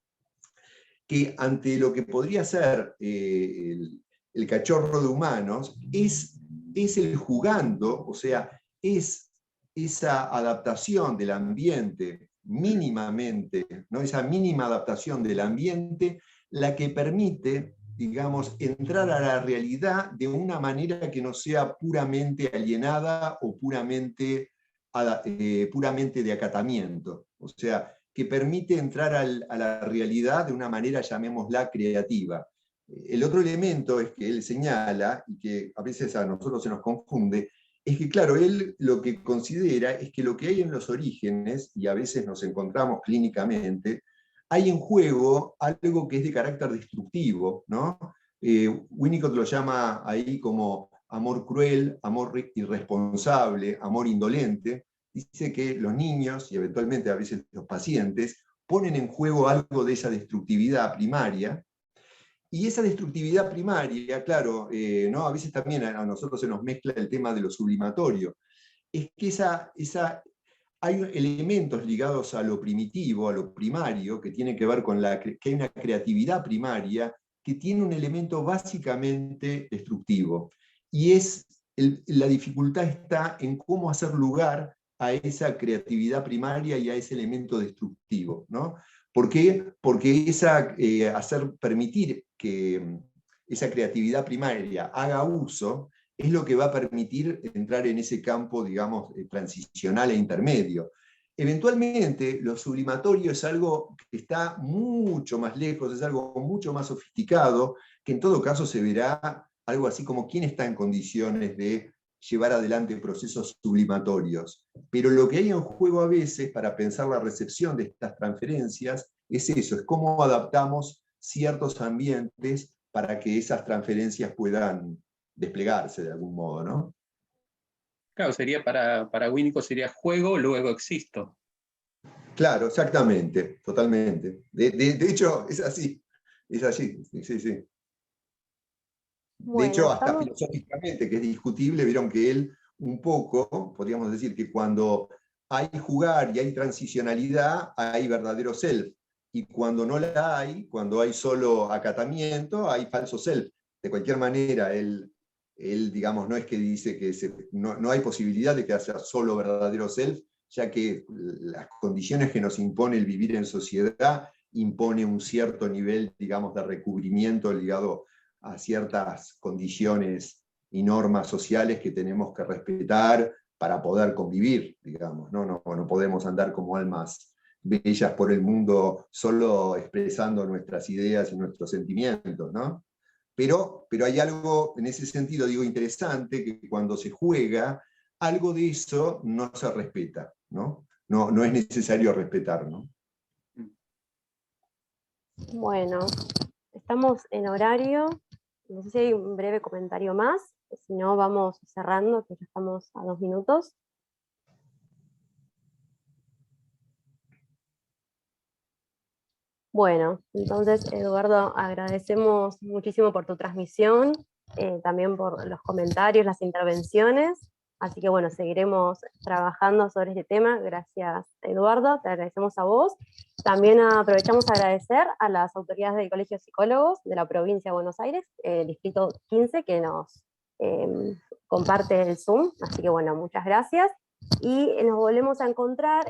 que ante lo que podría ser el cachorro de humanos, es es el jugando, o sea, es esa adaptación del ambiente mínimamente, ¿no? Esa mínima adaptación del ambiente la que permite, digamos, entrar a la realidad de una manera que no sea puramente alienada o puramente de acatamiento. O sea, que permite entrar a la realidad de una manera, llamémosla, creativa. El otro elemento es que él señala, y que a veces a nosotros se nos confunde, es que, claro, él lo que considera es que lo que hay en los orígenes, y a veces nos encontramos clínicamente, hay en juego algo que es de carácter destructivo, ¿no? Winnicott lo llama ahí como amor cruel, amor irresponsable, amor indolente. Dice que los niños, y eventualmente a veces los pacientes, ponen en juego algo de esa destructividad primaria, y esa destructividad primaria, claro, ¿no? A veces también a nosotros se nos mezcla el tema de lo sublimatorio. Es que hay elementos ligados a lo primitivo, a lo primario, que tienen que ver con que hay una creatividad primaria que tiene un elemento básicamente destructivo. Y la dificultad está en cómo hacer lugar a esa creatividad primaria y a ese elemento destructivo, ¿no? ¿Por qué? Porque permitir que esa creatividad primaria haga uso es lo que va a permitir entrar en ese campo, digamos, transicional e intermedio. Eventualmente, lo sublimatorio es algo que está mucho más lejos, es algo mucho más sofisticado, que en todo caso se verá algo así como quién está en condiciones de llevar adelante procesos sublimatorios. Pero lo que hay en juego a veces para pensar la recepción de estas transferencias es eso, es cómo adaptamos ciertos ambientes para que esas transferencias puedan desplegarse de algún modo, ¿no? Claro, sería para Winnicott sería juego, luego existo. Claro, exactamente, totalmente. De hecho, es así, sí, sí. De hecho, hasta filosóficamente, que es discutible, vieron que él un poco, podríamos decir que cuando hay jugar y hay transicionalidad, hay verdadero self. Y cuando no la hay, cuando hay solo acatamiento, hay falso self. De cualquier manera, él digamos, no es que dice que no hay posibilidad de que haya solo verdadero self, ya que las condiciones que nos impone el vivir en sociedad impone un cierto nivel, digamos, de recubrimiento ligado a ciertas condiciones y normas sociales que tenemos que respetar para poder convivir, digamos, ¿no? No podemos andar como almas bellas por el mundo solo expresando nuestras ideas y nuestros sentimientos, ¿no? Pero hay algo en ese sentido, digo, interesante, que cuando se juega, algo de eso no se respeta, ¿no? No es necesario respetar, ¿no? Bueno, estamos en horario. No sé si hay un breve comentario más, si no vamos cerrando, que ya estamos a 2 minutos. Bueno, entonces Eduardo, agradecemos muchísimo por tu transmisión, también por los comentarios, las intervenciones, así que bueno, seguiremos trabajando sobre este tema. Gracias Eduardo, te agradecemos a vos. También aprovechamos a agradecer a las autoridades del Colegio de Psicólogos de la provincia de Buenos Aires, Distrito 15, que nos comparte el Zoom, así que bueno, muchas gracias. Y nos volvemos a encontrar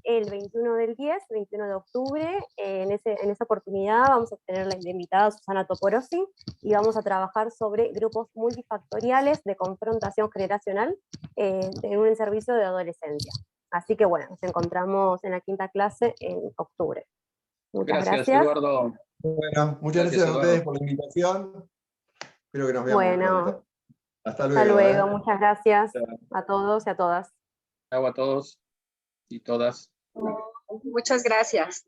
el 21 del 10, 21 de octubre. En esa oportunidad vamos a tener la invitada Susana Toporosi y vamos a trabajar sobre grupos multifactoriales de confrontación generacional en un servicio de adolescencia. Así que bueno, nos encontramos en la 5ª clase en octubre. Muchas gracias. Eduardo. Bueno, muchas gracias a ustedes por la invitación. Espero que nos veamos. Bueno, hasta luego. Hasta luego. Muchas gracias a todos y a todas. Chao a todos y todas. Muchas gracias.